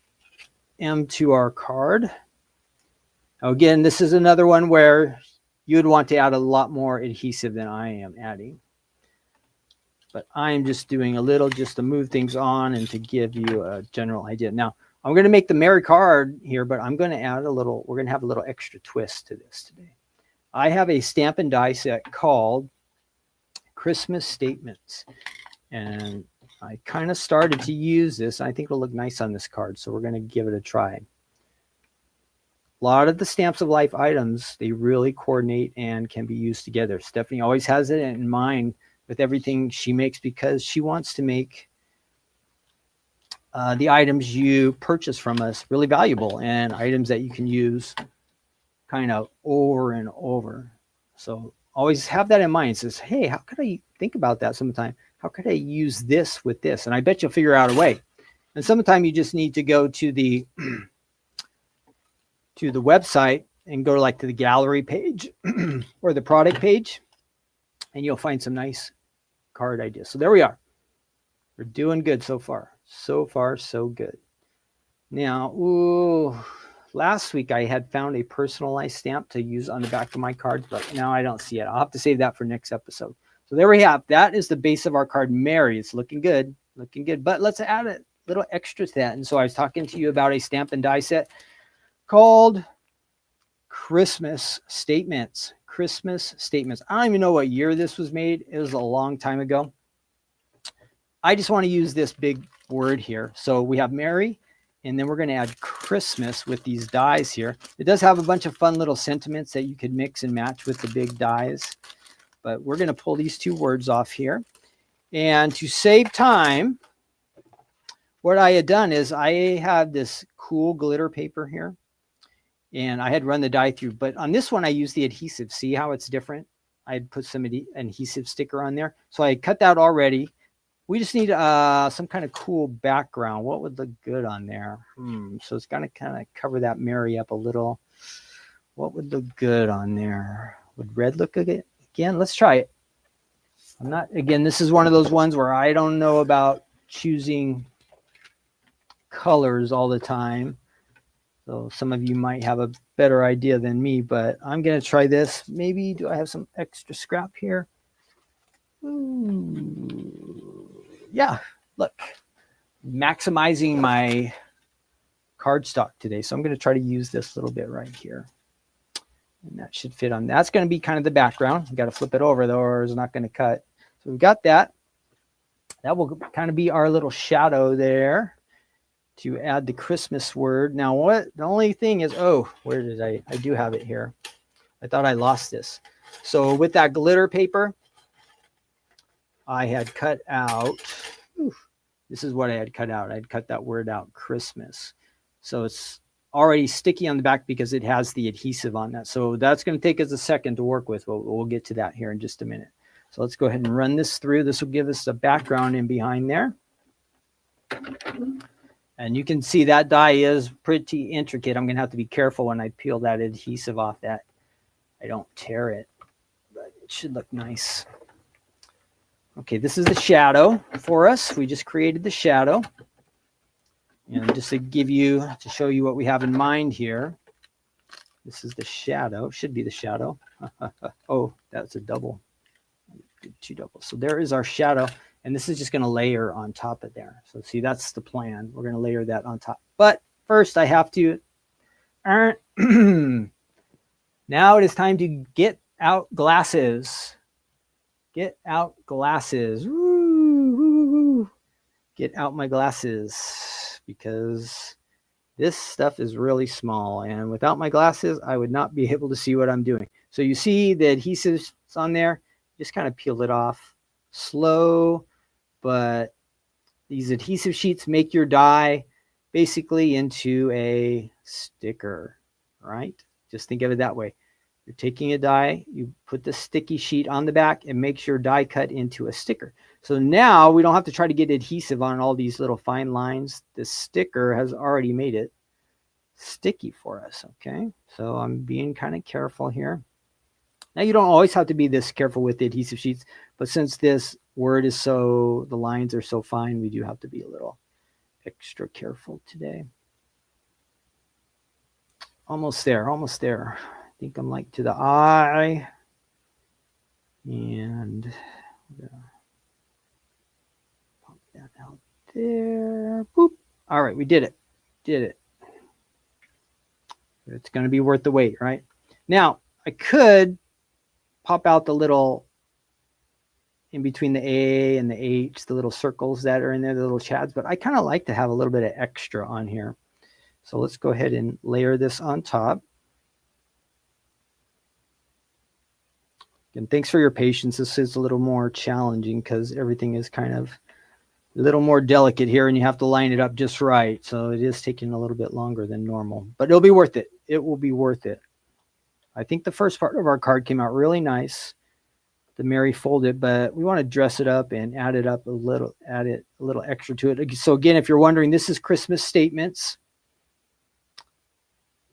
M to our card. Now again, this is another one where you'd want to add a lot more adhesive than I am adding. But I'm just doing a little just to move things on and to give you a general idea. Now, I'm going to make the Mary card here, but I'm going to add we're going to have a little extra twist to this today. I have a stamp and die set called Christmas Statements. And I kind of started to use this. I think it'll look nice on this card, so we're going to give it a try. A lot of the Stamps of Life items, they really coordinate and can be used together. Stephanie always has it in mind with everything she makes because she wants to make the items you purchase from us really valuable and items that you can use kind of over and over. So always have that in mind. It says, hey, how could I think about that sometime? How could I use this with this? And I bet you'll figure out a way. And sometime you just need to go to the website and go like to the gallery page or the product page, and you'll find some nice card ideas. So there we are. We're doing good so far. So far, so good. Now, last week I had found a personalized stamp to use on the back of my cards, but now I don't see it. I'll have to save that for next episode. So there we have. That is the base of our card, Mary. It's looking good. Looking good. But let's add a little extra to that. And so I was talking to you about a stamp and die set called Christmas Statements. Christmas Statements. I don't even know what year this was made. It was a long time ago. I just want to use this big word here. So we have Mary, and then we're going to add Christmas with these dies here. It does have a bunch of fun little sentiments that you could mix and match with the big dies. But we're going to pull these two words off here. And to save time, what I had done is I have this cool glitter paper here. And I had run the die through. But on this one, I used the adhesive. See how it's different? I had put some adhesive sticker on there. So I cut that already. We just need some kind of cool background. What would look good on there? So it's going to kind of cover that Mary up a little. What would look good on there? Would red look good? Again, let's try it. Again, this is one of those ones where I don't know about choosing colors all the time. So some of you might have a better idea than me, but I'm going to try this. Maybe, do I have some extra scrap here? Yeah, look. Maximizing my cardstock today. So I'm going to try to use this little bit right here. And that should fit on. That's going to be kind of the background. You got to flip it over though, or it's not going to cut. So we've got that. That will kind of be our little shadow there to add the Christmas word. Now, what the only thing is, oh, where did I do have it here. I thought I lost this. So with that glitter paper, I had cut out, this is what I had cut out. I had cut that word out, Christmas. So it's already sticky on the back because it has the adhesive on that. So that's going to take us a second to work with. We'll get to that here in just a minute. So let's go ahead and run this through. This will give us a background in behind there. And you can see that die is pretty intricate. I'm going to have to be careful when I peel that adhesive off that I don't tear it, but it should look nice. Okay, this is the shadow for us. We just created the shadow. And just to show you what we have in mind here, this is the shadow, should be the shadow. Oh, that's a double, two doubles. So there is our shadow, and this is just going to layer on top of there. So see, that's the plan. We're going to layer that on top. But first I have to, now it is time to get out glasses. Get out glasses. Woo, woo, woo. Get out my glasses, because this stuff is really small, and without my glasses I would not be able to see what I'm doing. So you see the adhesives on there, just kind of peel it off slow, but these adhesive sheets make your die basically into a sticker, right? Just think of it that way. You're taking a die, you put the sticky sheet on the back, and makes your die cut into a sticker. So now we don't have to try to get adhesive on all these little fine lines. The sticker has already made it sticky for us, okay? So I'm being kind of careful here. Now you don't always have to be this careful with the adhesive sheets, but since this word is the lines are so fine, we do have to be a little extra careful today. Almost there, almost there. I think I'm like to the eye. And pop that out there. Boop. All right, we did it. Did it. It's going to be worth the wait, right? Now, I could pop out the little, in between the A and the H, the little circles that are in there, the little chads, but I kind of like to have a little bit of extra on here. So let's go ahead and layer this on top. And thanks for your patience. This is a little more challenging because everything is kind of a little more delicate here, and you have to line it up just right. So it is taking a little bit longer than normal, but it'll be worth it. It will be worth it. I think the first part of our card came out really nice, the Mary folded, but we want to dress it up and add it up a little, add it a little extra to it. So again, if you're wondering, this is Christmas statements.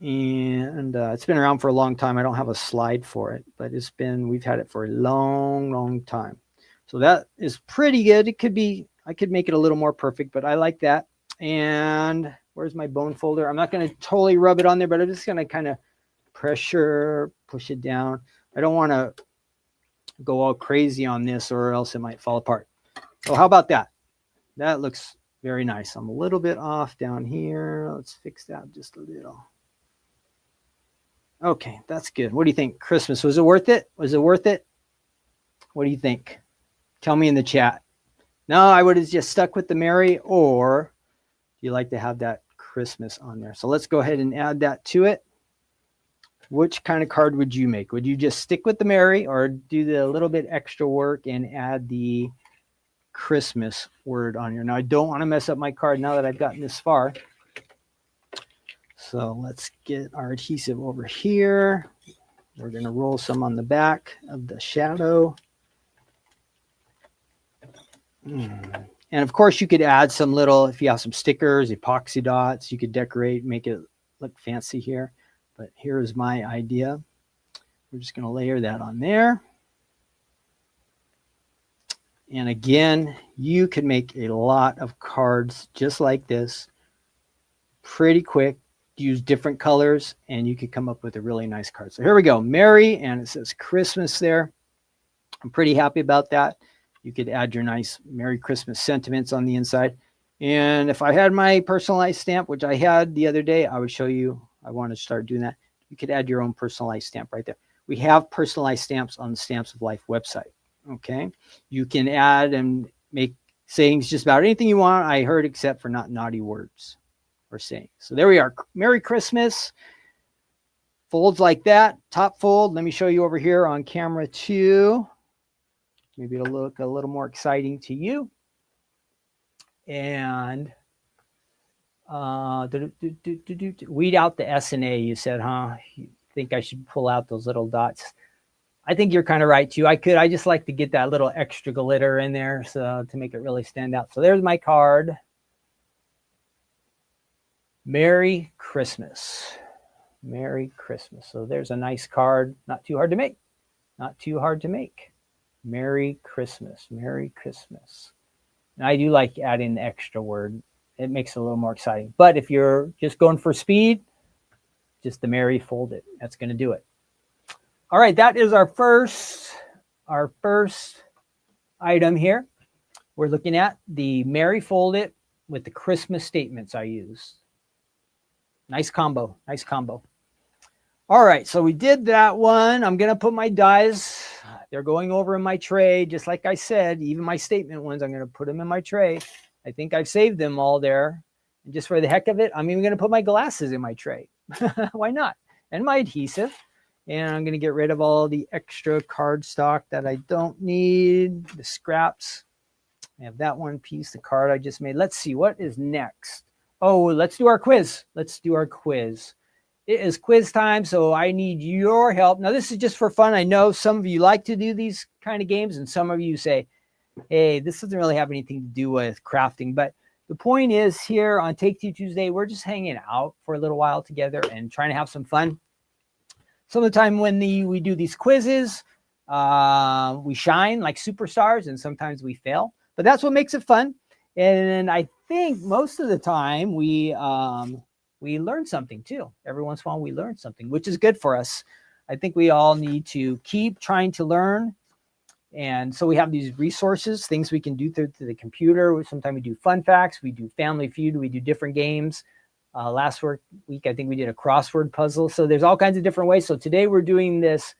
And it's been around for a long time. I don't have a slide for it, but we've had it for a long, long time. So that is pretty good. It could be, I could make it a little more perfect, but I like that. And where's my bone folder? I'm not going to totally rub it on there, but I'm just going to kind of pressure, push it down. I don't want to go all crazy on this or else it might fall apart. So how about that? That looks very nice. I'm a little bit off down here. Let's fix that just a little. Okay, that's good. What do you think? Christmas, was it worth it? Was it worth it? What do you think? Tell me in the chat. No, I would have just stuck with the Mary, or do you like to have that Christmas on there? So let's go ahead and add that to it. Which kind of card would you make? Would you just stick with the Mary or do the little bit extra work and add the Christmas word on here? Now, I don't want to mess up my card now that I've gotten this far. So let's get our adhesive over here. We're going to roll some on the back of the shadow. And of course, you could add some little, if you have some stickers, epoxy dots, you could decorate, make it look fancy here. But here's my idea. We're just going to layer that on there. And again, you can make a lot of cards just like this pretty quick. Use different colors and you could come up with a really nice card. So here we go, Mary, and it says Christmas there. I'm pretty happy about that. You could add your nice Merry Christmas sentiments on the inside. And if I had my personalized stamp, which I had the other day, I would show you. I want to start doing that. You could add your own personalized stamp right there. We have personalized stamps on the Stamps of Life website. Okay, you can add and make sayings, just about anything you want. I heard except for not naughty words or sayings. So there we are. Merry Christmas. Folds like that. Top fold. Let me show you over here on camera 2. Maybe it'll look a little more exciting to you. And weed out the S and A, you said, huh? You think I should pull out those little dots? I think you're kind of right too. I just like to get that little extra glitter in there so to make it really stand out. So there's my card. Merry Christmas. Merry Christmas. So there's a nice card. Not too hard to make. Not too hard to make. Merry Christmas. Merry Christmas. And I do like adding the extra word. It makes it a little more exciting. But if you're just going for speed, just the Merry fold it. That's going to do it. All right, that is our first item here. We're looking at the Merry fold it with the Christmas statements I use. Nice combo. Nice combo. All right, so we did that one. I'm going to put my dies. They're going over in my tray, just like I said. Even my statement ones, I'm going to put them in my tray. I think I've saved them all there. And just for the heck of it, I'm even going to put my glasses in my tray. Why not? And my adhesive. And I'm going to get rid of all the extra cardstock that I don't need. The scraps. I have that one piece, the card I just made. Let's see, what is next? Oh, let's do our quiz. Let's do our quiz. It is quiz time, so I need your help. Now, this is just for fun. I know some of you like to do these kind of games, and some of you say, hey, this doesn't really have anything to do with crafting. But the point is here on Take Two Tuesday, we're just hanging out for a little while together and trying to have some fun. Some of the time when we do these quizzes, we shine like superstars, and sometimes we fail. But that's what makes it fun. And I think most of the time we learn something too. Every once in a while we learn something, which is good for us. I think we all need to keep trying to learn. And so we have these resources, things we can do through the computer. Sometimes we do fun facts, we do Family Feud, we do different games. Last week, I think we did a crossword puzzle. So there's all kinds of different ways. So today we're doing this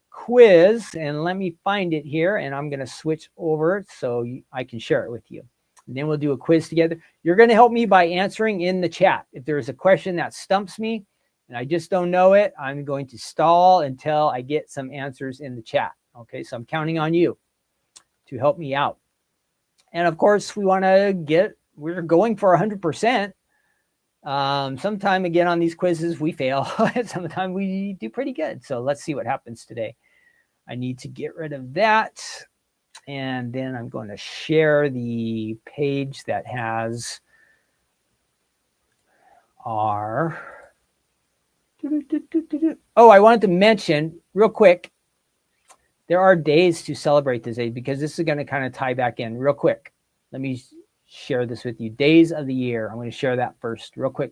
quiz, and let me find it here, and I'm going to switch over so I can share it with you. And then we'll do a quiz together. You're going to help me by answering in the chat. If there's a question that stumps me and I just don't know it, I'm going to stall until I get some answers in the chat. Okay, so I'm counting on you to help me out. And of course, we're going for 100%. Sometime again on these quizzes, we fail. Sometimes we do pretty good. So let's see what happens today. I need to get rid of that. And then I'm going to share the page that has our... Oh, I wanted to mention real quick, there are days to celebrate this day because this is going to kind of tie back in real quick. Let me share this with you. Days of the year. I'm going to share that first real quick.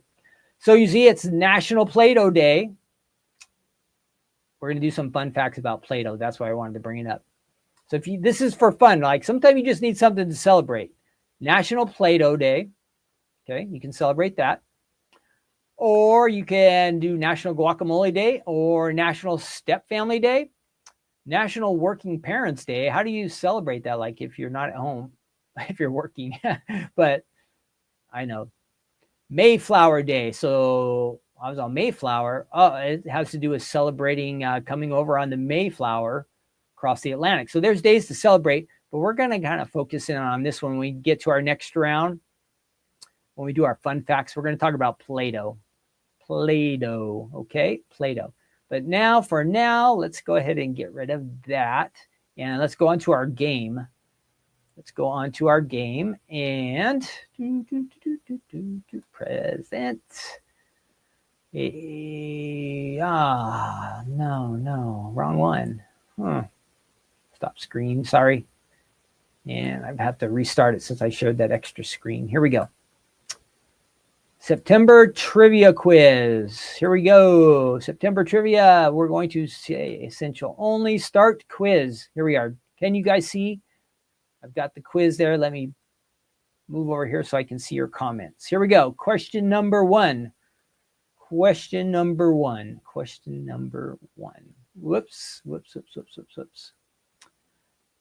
So you see it's National Play-Doh Day. We're going to do some fun facts about Play-Doh. That's why I wanted to bring it up. So this is for fun. Like sometimes you just need something to celebrate. National Play-Doh Day. Okay, you can celebrate that. Or you can do National Guacamole Day or National Step Family Day. National Working Parents Day. How do you celebrate that? Like if you're not at home, if you're working. But I know. Mayflower Day. So I was on Mayflower. It has to do with celebrating coming over on the Mayflower across the Atlantic. So there's days to celebrate, but we're going to kind of focus in on this when we get to our next round. When we do our fun facts, we're going to talk about Play-Doh. Play-Doh, okay? Play-Doh. But now, for now, let's go ahead and get rid of that. And let's go on to our game. Let's go on to our game and present. No, wrong one. Stop screen, sorry. And I have to restart it since I showed that extra screen. Here we go. September trivia quiz. Here we go. September trivia. We're going to say essential only. Start quiz. Here we are. Can you guys see? I've got the quiz there. Let me move over here so I can see your comments. Here we go. Question number one. Question number one. Question number one. Whoops.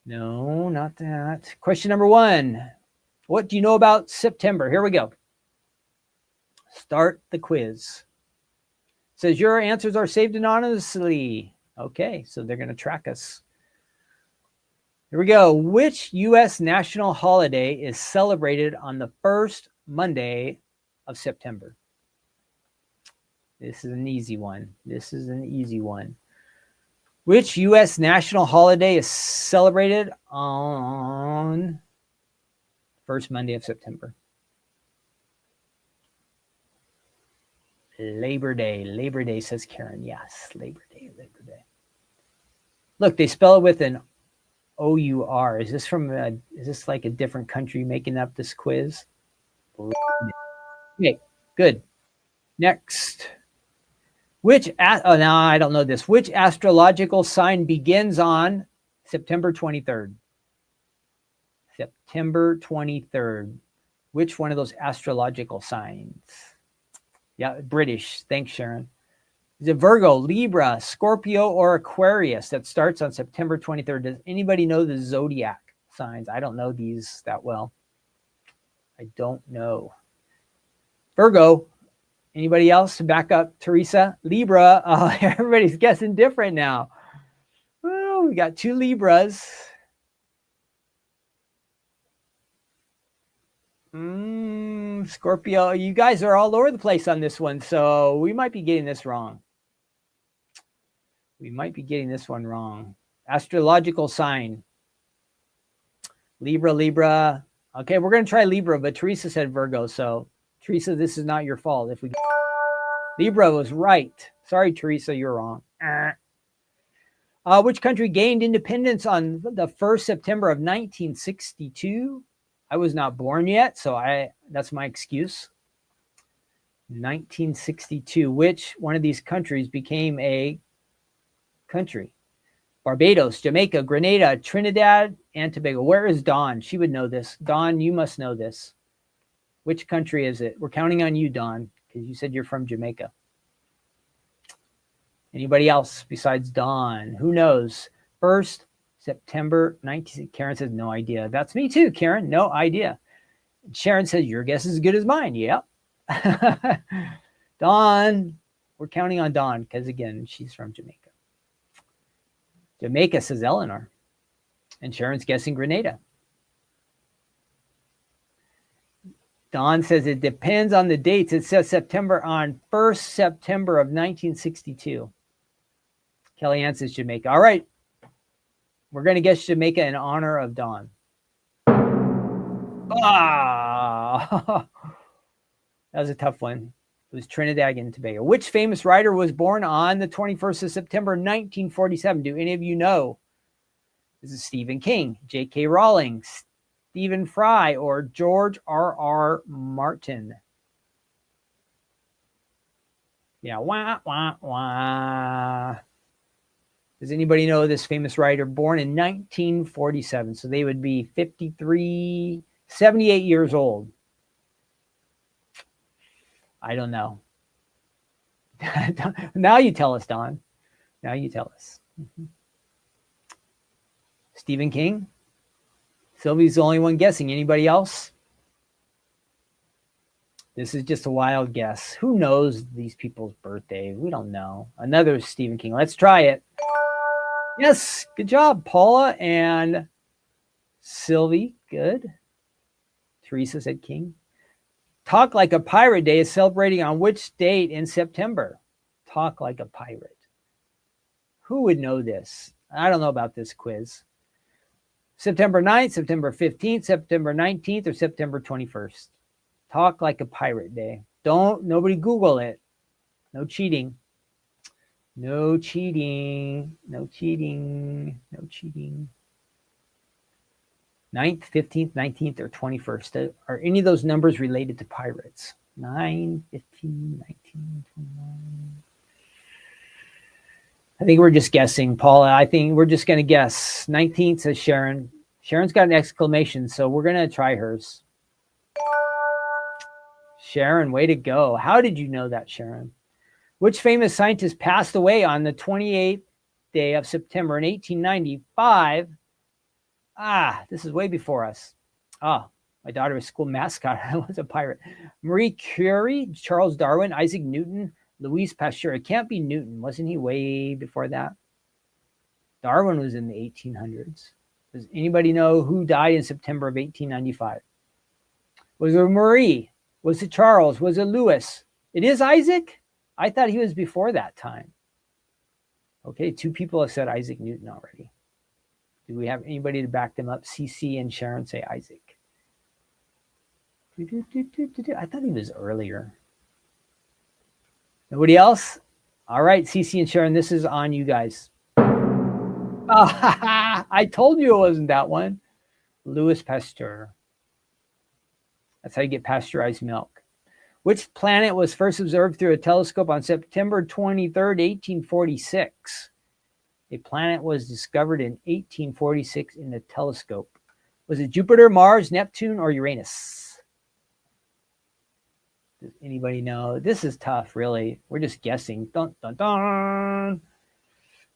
No, not that. Question number one. What do you know about September? Here we go. Start the quiz. It says your answers are saved anonymously. Okay, so they're going to track us. Here we go. Which U.S. national holiday is celebrated on the first Monday of September? This is an easy one. This is an easy one. Which U.S. national holiday is celebrated on first Monday of September? Labor Day. Labor Day, says Karen. Yes, Labor Day, Labor Day. Look, they spell it with an O-U-R. Is this like a different country making up this quiz? Okay, good. Next. Now I don't know this. Which astrological sign begins on September 23rd? September 23rd. Which one of those astrological signs? Yeah, British. Thanks, Sharon. Is it Virgo, Libra, Scorpio, or Aquarius that starts on September 23rd? Does anybody know the zodiac signs? I don't know these that well. I don't know. Virgo. Anybody else to back up Teresa? Libra. Everybody's guessing different now. Oh, we got 2 Libras. Scorpio. You guys are all over the place on this one, so we might be getting this wrong. We might be getting this one wrong. Astrological sign. Libra, Libra. Okay, we're going to try Libra, but Teresa said Virgo, so Teresa, this is not your fault. If we Libra was right. Sorry, Teresa, you're wrong. Which country gained independence on the 1st September of 1962? I was not born yet, so that's my excuse. 1962. Which one of these countries became a country? Barbados, Jamaica, Grenada, Trinidad, and Tobago. Where is Dawn? She would know this. Dawn, you must know this. Which country is it? We're counting on you, Dawn, because you said you're from Jamaica. Anybody else besides Dawn? Who knows? 1st September 19. Karen says, no idea. That's me too, Karen. No idea. Sharon says, your guess is as good as mine. Yep. Dawn, we're counting on Dawn because, again, she's from Jamaica. Jamaica, says Eleanor. And Sharon's guessing Grenada. Dawn says it depends on the dates. It says September on 1st September of 1962. Kellyanne says Jamaica. All right. We're going to guess Jamaica in honor of Dawn. Ah, that was a tough one. It was Trinidad and Tobago. Which famous writer was born on the 21st of September, 1947? Do any of you know? This is Stephen King, J.K. Rowling, Stephen Fry, or George R.R. Martin? Yeah, wah, wah, wah. Does anybody know this famous writer born in 1947? So they would be 78 years old. I don't know. Now you tell us, Don. Now you tell us. Stephen King? Sylvie's the only one guessing. Anybody else? This is just a wild guess. Who knows these people's birthday? We don't know. Another Stephen King. Let's try it. Yes, good job, Paula and Sylvie. Good. Teresa said King. Talk Like a Pirate Day is celebrating on which date in September? Talk Like a Pirate. Who would know this? I don't know about this quiz. September 9th, September 15th, September 19th, or September 21st? Talk Like a Pirate Day. Nobody Google it. No cheating. No cheating. No cheating. No cheating. 9th, 15th, 19th, or 21st. Are any of those numbers related to pirates? 9, 15, 19, 21. I think we're just guessing, Paula. I think we're just going to guess. 19th, says Sharon. Sharon's got an exclamation, so we're going to try hers. Sharon, way to go. How did you know that, Sharon? Which famous scientist passed away on the 28th day of September in 1895? This is way before us. My daughter's school mascot was a pirate. Marie Curie, Charles Darwin, Isaac Newton, Louis Pasteur. It can't be Newton. Wasn't he way before that? Darwin was in the 1800s. Does anybody know who died in September of 1895? Was it Marie? Was it Charles? Was it Louis? It is Isaac? I thought he was before that time. Okay, 2 people have said Isaac Newton already. Do we have anybody to back them up? CC and Sharon say Isaac. I thought he was earlier. Nobody else? All right, CC and Sharon, this is on you guys. I told you it wasn't that one. Louis Pasteur. That's how you get pasteurized milk. Which planet was first observed through a telescope on September 23rd, 1846? A planet was discovered in 1846 in a telescope. Was it Jupiter, Mars, Neptune, or Uranus? Does anybody know? This is tough, really. We're just guessing. Dun, dun, dun.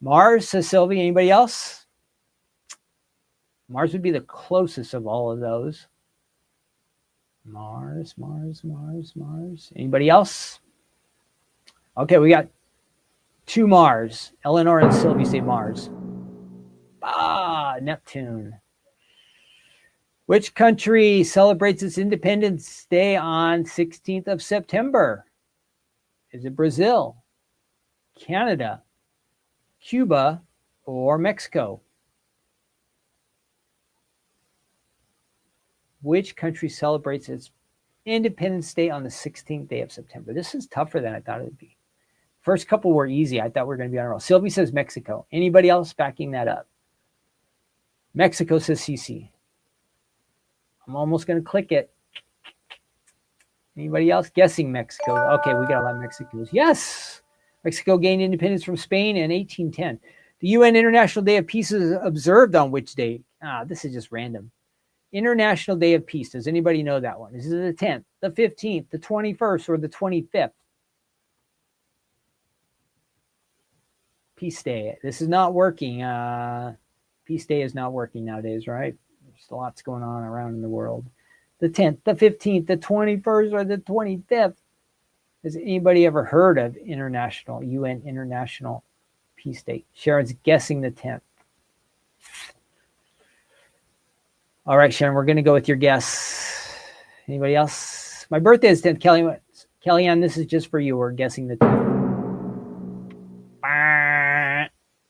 Mars, says Sylvie. Anybody else? Mars would be the closest of all of those. Mars. Anybody else? Okay, we got 2 Mars. Eleanor and Sylvie say Mars. Neptune. Which country celebrates its Independence Day on 16th of September? Is it Brazil, Canada, Cuba, or Mexico? Which country celebrates its Independence Day on the 16th day of September? This is tougher than I thought it would be. First couple were easy. I thought we were going to be on a roll. Sylvie says Mexico. Anybody else backing that up? Mexico, says CC. I'm almost going to click it. Anybody else guessing Mexico? Okay, we got a lot of Mexicos. Yes! Mexico gained independence from Spain in 1810. The UN International Day of Peace is observed on which date? This is just random. International Day of Peace. Does anybody know that one? Is it the 10th, the 15th, the 21st, or the 25th? Peace Day. This is not working. Peace Day is not working nowadays, right? There's lots going on around in the world. The 10th, the 15th, the 21st, or the 25th. Has anybody ever heard of UN International Peace Day? Sharon's guessing the 10th. All right, Sharon, we're going to go with your guess. Anybody else? My birthday is 10th. Kellyanne, this is just for you. We're guessing the 10th.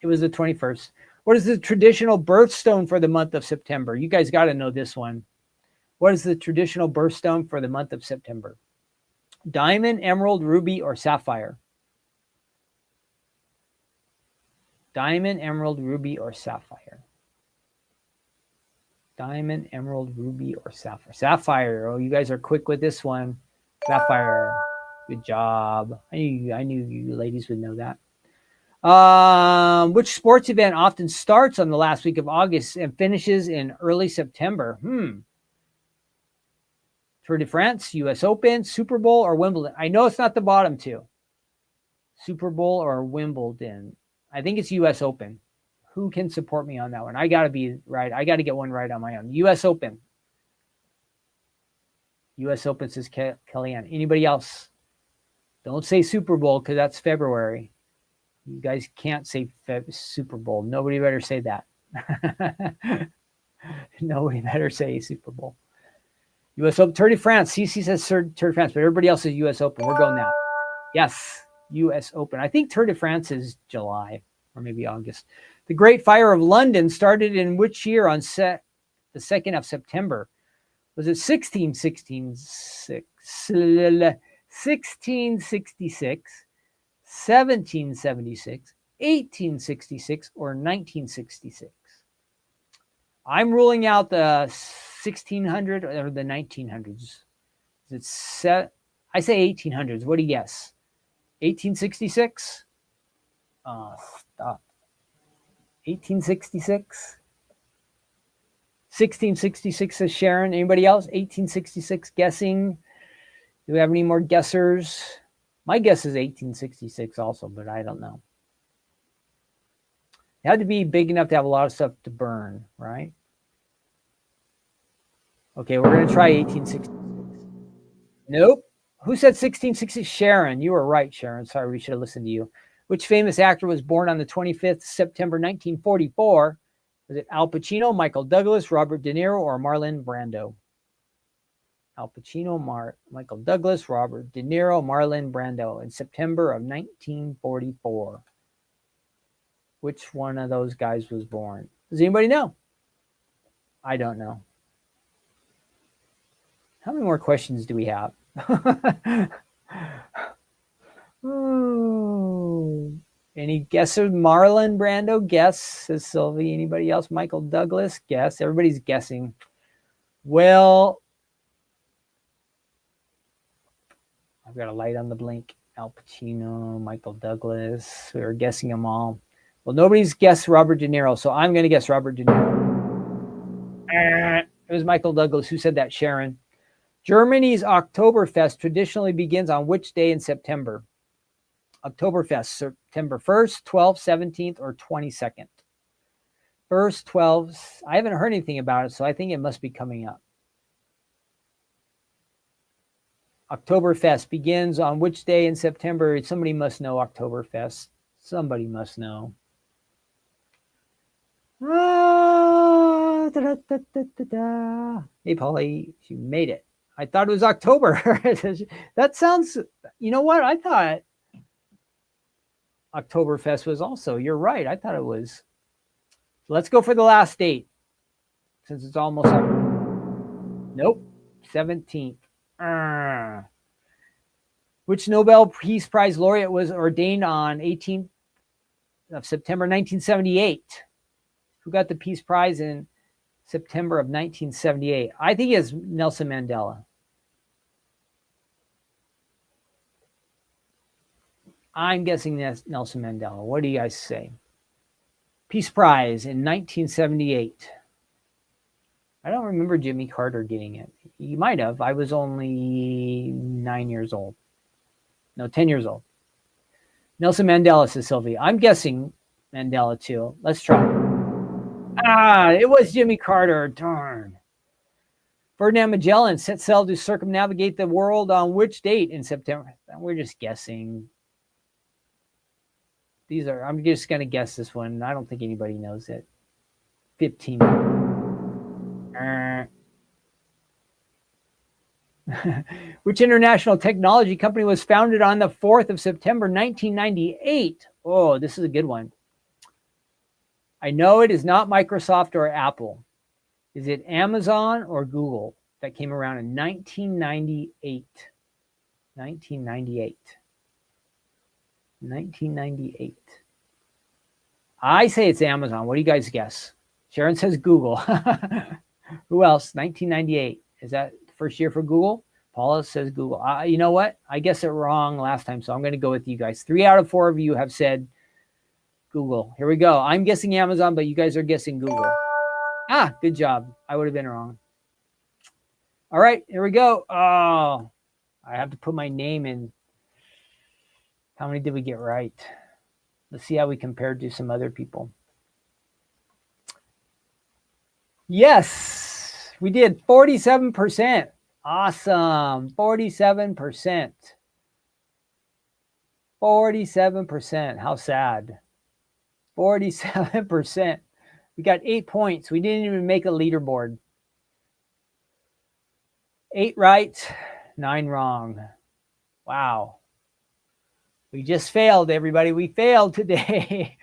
It was the 21st. What is the traditional birthstone for the month of September? You guys got to know this one. What is the traditional birthstone for the month of September? Diamond, emerald, ruby, or sapphire? Diamond, emerald, ruby, or sapphire? Diamond, emerald, ruby, or sapphire? Sapphire. Oh, you guys are quick with this one. Sapphire. Good job. I knew you ladies would know that. Which sports event often starts on the last week of August and finishes in early September? Tour de France, US Open, Super Bowl, or Wimbledon? I know it's not the bottom 2. Super Bowl or Wimbledon? I think it's US Open. Who can support me on that one? I got to be right. I got to get one right on my own. US Open. US Open, says Kellyanne. Anybody else? Don't say Super Bowl because that's February. You guys can't say Super Bowl. Nobody better say that. Nobody better say Super Bowl. US Open, Tour de France. CC says Tour de France, but everybody else says US Open. We're going now. Yes, US Open. I think Tour de France is July or maybe August. The Great Fire of London started in which year on the 2nd of September? Was it 1666, 1776, 1866, or 1966? I'm ruling out the 1600 or the 1900s. I say 1800s. What do you guess? 1866? Stop. 1866? 1666 says Sharon. Anybody else? 1866 guessing? Do we have any more guessers? My guess is 1866 also, but I don't know. It had to be big enough to have a lot of stuff to burn, right? Okay, we're going to try 1866. Nope. Who said 1660? Sharon. You were right, Sharon. Sorry, we should have listened to you. Which famous actor was born on the 25th September 1944? Was it Al Pacino, Michael Douglas, Robert De Niro, or Marlon Brando? Al Pacino, Michael Douglas, Robert De Niro, Marlon Brando in September of 1944. Which one of those guys was born? Does anybody know? I don't know. How many more questions do we have? Ooh. Any guesses? Marlon Brando, guess, says Sylvie. Anybody else? Michael Douglas, guess. Everybody's guessing. Well, I've got a light on the blink. Al Pacino, Michael Douglas. We were guessing them all. Well, nobody's guessed Robert De Niro, so I'm going to guess Robert De Niro. It was Michael Douglas. Who said that, Sharon? Germany's Oktoberfest traditionally begins on which day in September? Oktoberfest, September 1st, 12th, 17th, or 22nd? 1st, 12th. I haven't heard anything about it, so I think it must be coming up. Oktoberfest begins on which day in September? Somebody must know Oktoberfest. Somebody must know. Hey, Polly, you made it. I thought it was October. That sounds, you know what? I thought Oktoberfest was also. You're right. I thought it was. Let's go for the last date since it's almost. Nope. 17th. Which Nobel Peace Prize laureate was ordained on 18th of September 1978? Who got the Peace Prize in September of 1978? I think it's Nelson Mandela. I'm guessing that's Nelson Mandela. What do you guys say? Peace Prize in 1978. I don't remember Jimmy Carter getting it. He might have. I was only 9 years old. No, 10 years old. Nelson Mandela, says Sylvie. I'm guessing Mandela too. Let's try. It was Jimmy Carter. Darn. Ferdinand Magellan set sail to circumnavigate the world on which date in September? We're just guessing. I'm just going to guess this one. I don't think anybody knows it. 15. Which international technology company was founded on the 4th of September, 1998? Oh, this is a good one. I know it is not Microsoft or Apple. Is it Amazon or Google that came around in 1998? 1998. 1998. I say it's Amazon. What do you guys guess? Sharon says Google. Who else? 1998. Is that the first year for Google? Paula says Google. You know what? I guessed it wrong last time, so I'm going to go with you guys. 3 out of 4 of you have said Google. Here we go. I'm guessing Amazon, but you guys are guessing Google. Good job. I would have been wrong. All right, here we go. Oh, I have to put my name in. How many did we get right? Let's see how we compared to some other people. Yes, we did 47%. Awesome. 47%. 47%. How sad. 47%. We got 8 points. We didn't even make a leaderboard. 8 right, 9 wrong. Wow. We just failed, everybody. We failed today.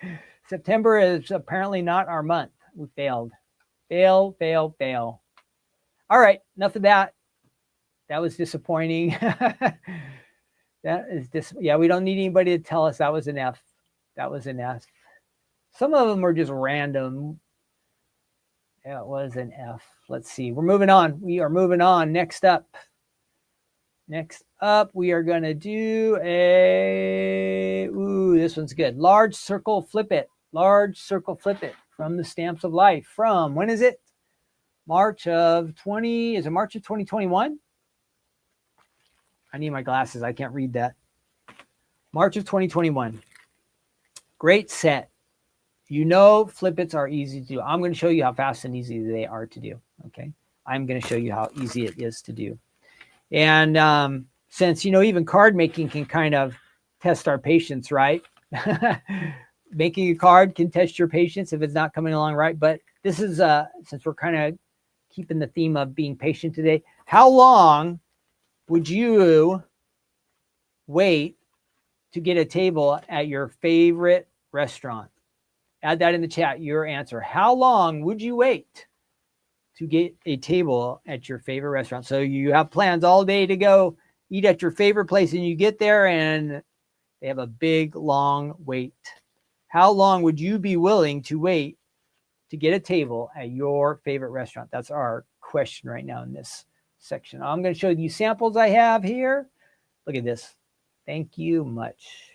September is apparently not our month. We failed. Fail, fail, fail. All right, enough of that. That was disappointing. That is yeah, we don't need anybody to tell us that was an F. That was an F. Some of them were just random. Yeah, it was an F. Let's see. We're moving on. We are moving on. Next up, we are going to do this one's good. Large circle flip it. Large circle flip it from the Stamps of Life. From, when is it? March of 2021? I need my glasses. I can't read that. March of 2021. Great set. You know, flip-its are easy to do. I'm going to show you how fast and easy they are to do. Okay. I'm going to show you how easy it is to do. And since, even card making can kind of test our patience, right? Making a card can test your patience if it's not coming along right. But this is, since we're kind of keeping the theme of being patient today, how long would you wait to get a table at your favorite restaurant? Add that in the chat, your answer. How long would you wait to get a table at your favorite restaurant? So you have plans all day to go eat at your favorite place, and you get there and they have a big, long wait. How long would you be willing to wait to get a table at your favorite restaurant? That's our question right now in this section. I'm going to show you samples I have here. Look at this. Thank you much.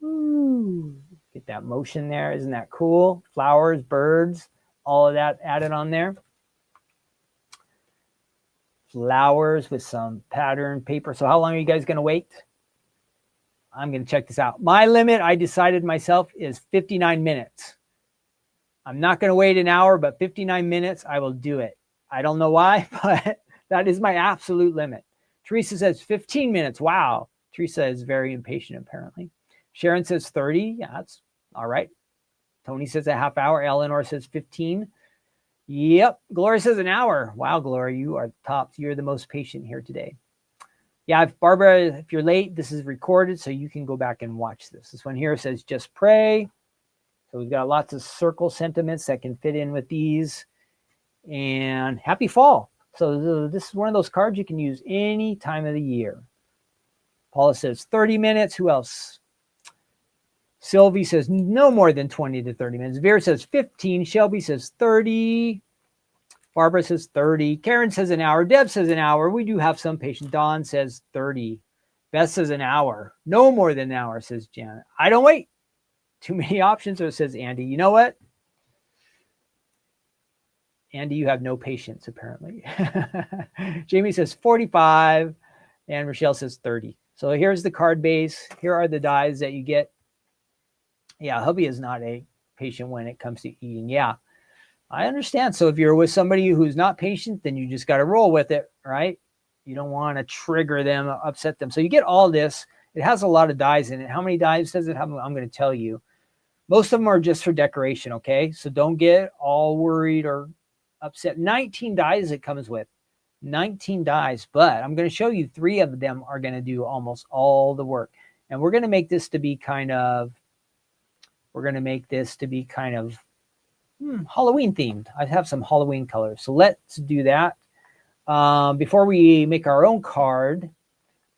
Ooh, get that motion there. Isn't that cool? Flowers, birds, all of that added on there. Flowers with some pattern paper. So how long are you guys going to wait? I'm going to check this out. My limit, I decided myself, is 59 minutes. I'm not going to wait an hour, but 59 minutes, I will do it. I don't know why, but that is my absolute limit. Teresa says 15 minutes. Wow. Teresa is very impatient, apparently. Sharon says 30. Yeah, that's all right. Tony says a half hour. Eleanor says 15. Yep. Gloria says an hour. Wow, Gloria, you are top. You're the most patient here today. Yeah, Barbara, if you're late, this is recorded, so you can go back and watch this. This one here says just pray. So we've got lots of circle sentiments that can fit in with these. And happy fall. So this is one of those cards you can use any time of the year. Paula says 30 minutes. Who else? Sylvie says no more than 20 to 30 minutes. Vera says 15. Shelby says 30. Barbara says 30. Karen says an hour. Deb says an hour. We do have some patience. Dawn says 30. Beth says an hour. No more than an hour, says Janet. I don't wait. Too many options, or says Andy. You know what? Andy, you have no patience, apparently. Jamie says 45. And Rochelle says 30. So here's the card base. Here are the dies that you get. Yeah, hubby is not a patient when it comes to eating. Yeah, I understand. So if you're with somebody who's not patient, then you just got to roll with it, right? You don't want to trigger them, upset them. So you get all this. It has a lot of dies in it. How many dies does it have? I'm going to tell you. Most of them are just for decoration, okay? So don't get all worried or upset. 19 dies it comes with. 19 dies, but I'm going to show you 3 of them are going to do almost all the work. And we're going to make this to be kind of Halloween themed. I have some Halloween colors. So let's do that. Before we make our own card,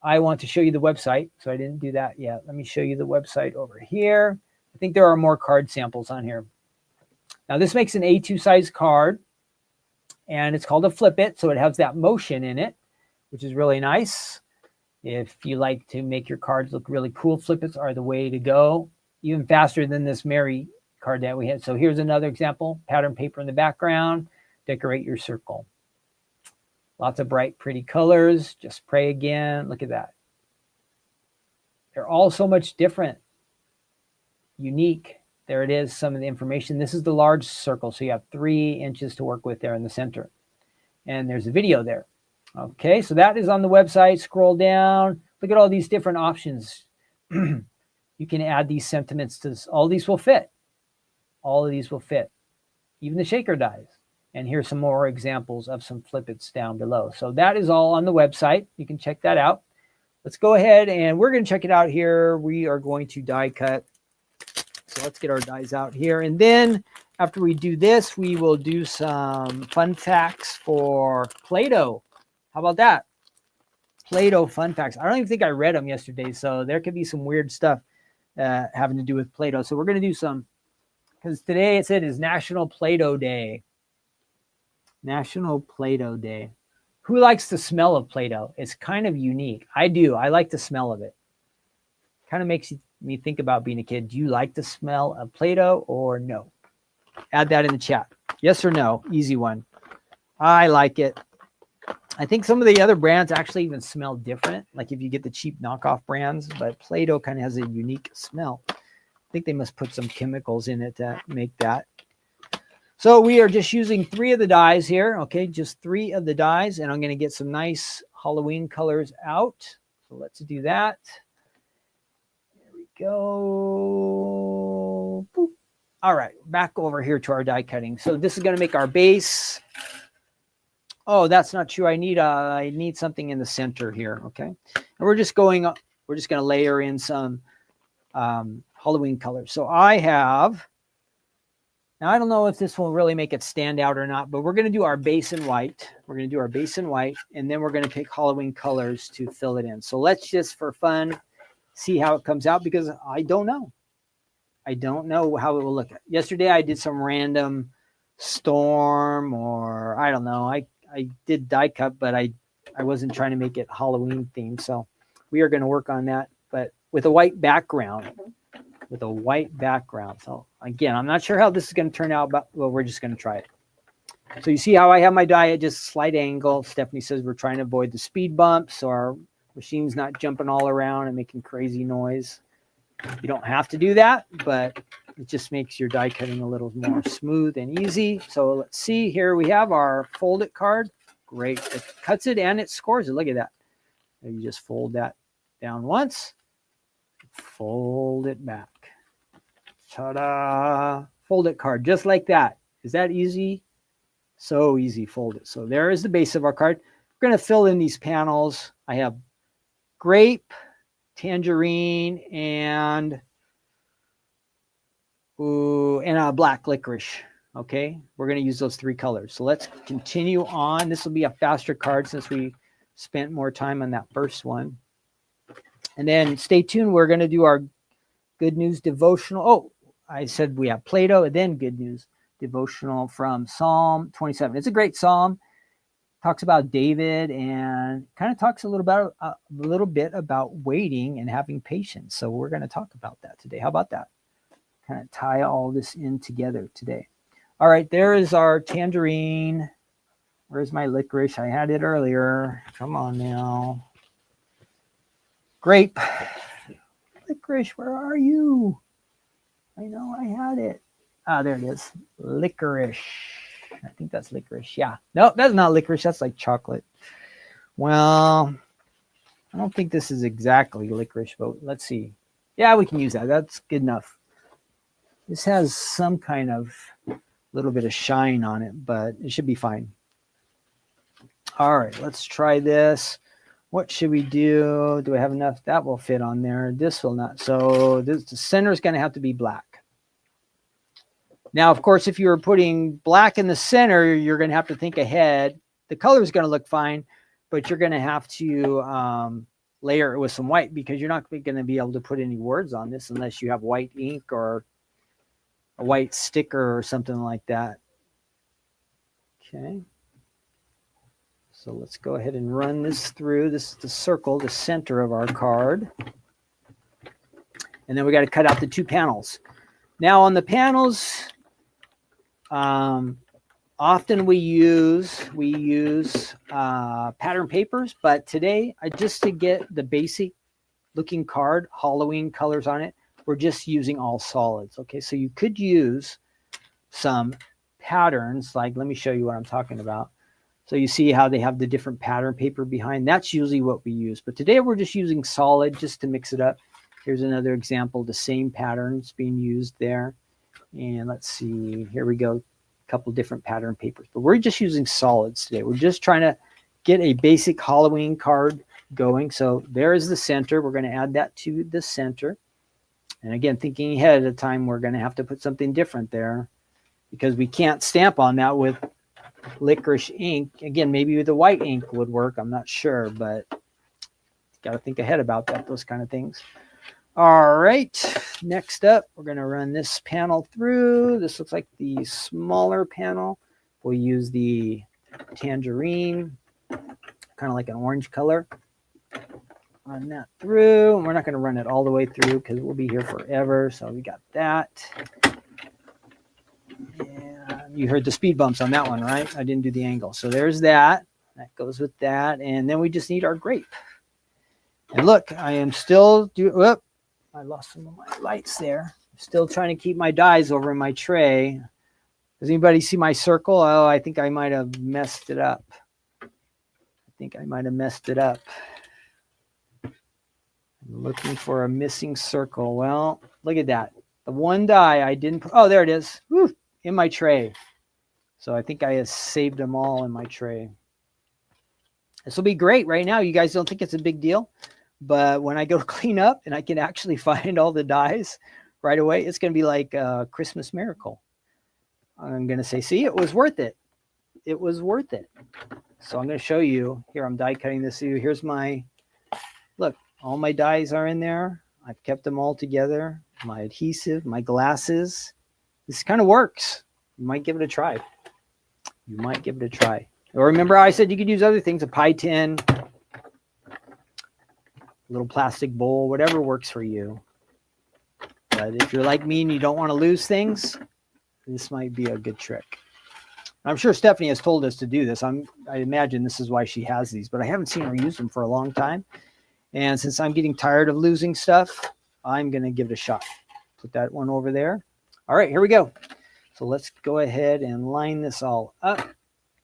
I want to show you the website. So I didn't do that yet. Let me show you the website over here. I think there are more card samples on here. Now this makes an A2 size card, and it's called a Flip It. So it has that motion in it, which is really nice. If you like to make your cards look really cool, Flip Its are the way to go. Even faster than this Mary card that we had. So here's another example. Pattern paper in the background. Decorate your circle. Lots of bright, pretty colors. Just pray again. Look at that. They're all so much different. Unique. There it is, some of the information. This is the large circle. So you have 3 inches to work with there in the center. And there's a video there. Okay, so that is on the website. Scroll down. Look at all these different options. You can add these sentiments to this. All these will fit. All of these will fit. Even the shaker dies. And here's some more examples of some Flip Its down below. So that is all on the website. You can check that out. Let's go ahead and we're going to check it out here. We are going to die cut. So let's get our dies out here. And then after we do this, we will do some fun facts for Play-Doh. How about that? Play-Doh fun facts. I don't even think I read them yesterday. So there could be some weird stuff having to do with Play-Doh. So we're going to do some, because today it said is National Play-Doh Day. National Play-Doh Day. Who likes the smell of Play-Doh? It's kind of unique. I do. I like the smell of it. Kind of makes me think about being a kid. Do you like the smell of Play-Doh or no? Add that in the chat. Yes or no? Easy one. I like it. I think some of the other brands actually even smell different. Like if you get the cheap knockoff brands, but Play-Doh kind of has a unique smell. I think they must put some chemicals in it to make that. So we are just using 3 of the dyes here. Okay, just 3 of the dyes. And I'm going to get some nice Halloween colors out. So let's do that. There we go. Boop. All right, back over here to our die cutting. So this is going to make our base. Oh, that's not true. I need something in the center here. Okay, and we're just going to layer in some Halloween colors. So now I don't know if this will really make it stand out or not, but we're going to do our base in white. We're going to do our base in white, and then we're going to pick Halloween colors to fill it in. So let's just, for fun, see how it comes out, because I don't know. I don't know how it will look. Yesterday I did some random storm, or I don't know. I did die cut, but I wasn't trying to make it Halloween themed. So we are going to work on that, but with a white background. So again, I'm not sure how this is going to turn out, but well, we're just going to try it. So you see how I have my die at just a slight angle. Stephanie says we're trying to avoid the speed bumps, so our machine's not jumping all around and making crazy noise. You don't have to do that, but it just makes your die cutting a little more smooth and easy. So let's see, here we have our folded card. Great, it cuts it and it scores it. Look at that. You just fold that down once, fold it back. Ta-da! Folded card, just like that. Is that easy? So easy, fold it. So there is the base of our card. We're going to fill in these panels. I have grape, tangerine, and black licorice. Okay, we're going to use those 3 colors. So let's continue on. This will be a faster card since we spent more time on that first one. And then stay tuned. We're going to do our good news devotional. Oh, I said we have Play-Doh and then good news devotional from Psalm 27. It's a great psalm. Talks about David and kind of talks a little bit about waiting and having patience. So we're going to talk about that today. How about that? Kind of tie all this in together today. All right, there is our tangerine. Where's my licorice? I had it earlier. Come on now. Grape. Licorice, where are you? I know I had it. Ah, there it is. Licorice. I think that's licorice. Yeah. No, that's not licorice. That's like chocolate. Well, I don't think this is exactly licorice, but let's see. Yeah, we can use that. That's good enough. This has some kind of little bit of shine on it, but it should be fine. All right, let's try this. What should we do? Do I have enough? That will fit on there. This will not. So the center is going to have to be black. Now, of course, if you were putting black in the center, you're going to have to think ahead. The color is going to look fine, but you're going to have to layer it with some white, because you're not going to be able to put any words on this unless you have white ink or a white sticker or something like that. Okay. So let's go ahead and run this through. This is the circle, the center of our card. And then we got to cut out the 2 panels. Now on the panels, often we use pattern papers, but today, just to get the basic looking card, Halloween colors on it, we're just using all solids. Okay, so you could use some patterns, like, let me show you what I'm talking about. So you see how they have the different pattern paper behind. That's usually what we use. But today we're just using solid just to mix it up. Here's another example, the same patterns being used there. And let's see, here we go, a couple different pattern papers. But we're just using solids today. We're just trying to get a basic Halloween card going. So there is the center. We're going to add that to the center. And again, thinking ahead of time, we're going to have to put something different there, because we can't stamp on that with licorice ink. Again, maybe the white ink would work. I'm not sure, but got to think ahead about that, those kind of things. All right, next up, we're going to run this panel through. This looks like the smaller panel. We'll use the tangerine, kind of like an orange color. Run that through. And we're not going to run it all the way through because we'll be here forever. So we got that. And you heard the speed bumps on that one, right? I didn't do the angle. So there's that. That goes with that. And then we just need our grape. And look, I am still whoop, I lost some of my lights there. Still trying to keep my dies over in my tray. Does anybody see my circle? Oh, I think I might have messed it up. I'm looking for a missing circle. Well, look at that. The one die I didn't put. Oh, there it is. Woo, in my tray. So I think I have saved them all in my tray. This will be great right now. You guys don't think it's a big deal, but when I go to clean up and I can actually find all the dies right away, it's going to be like a Christmas miracle. I'm going to say, see, it was worth it. It was worth it. So I'm going to show you. Here, I'm die cutting this. Here's my, look, all my dies are in there. I've kept them all together. My adhesive, my glasses. This kind of works. You might give it a try. Or remember I said you could use other things, a pie tin, a little plastic bowl, whatever works for you. But if you're like me and you don't want to lose things, this might be a good trick. I'm sure Stephanie has told us to do this. I imagine this is why she has these, but I haven't seen her use them for a long time. And since I'm getting tired of losing stuff, I'm going to give it a shot. Put that one over there. All right, here we go. So let's go ahead and line this all up.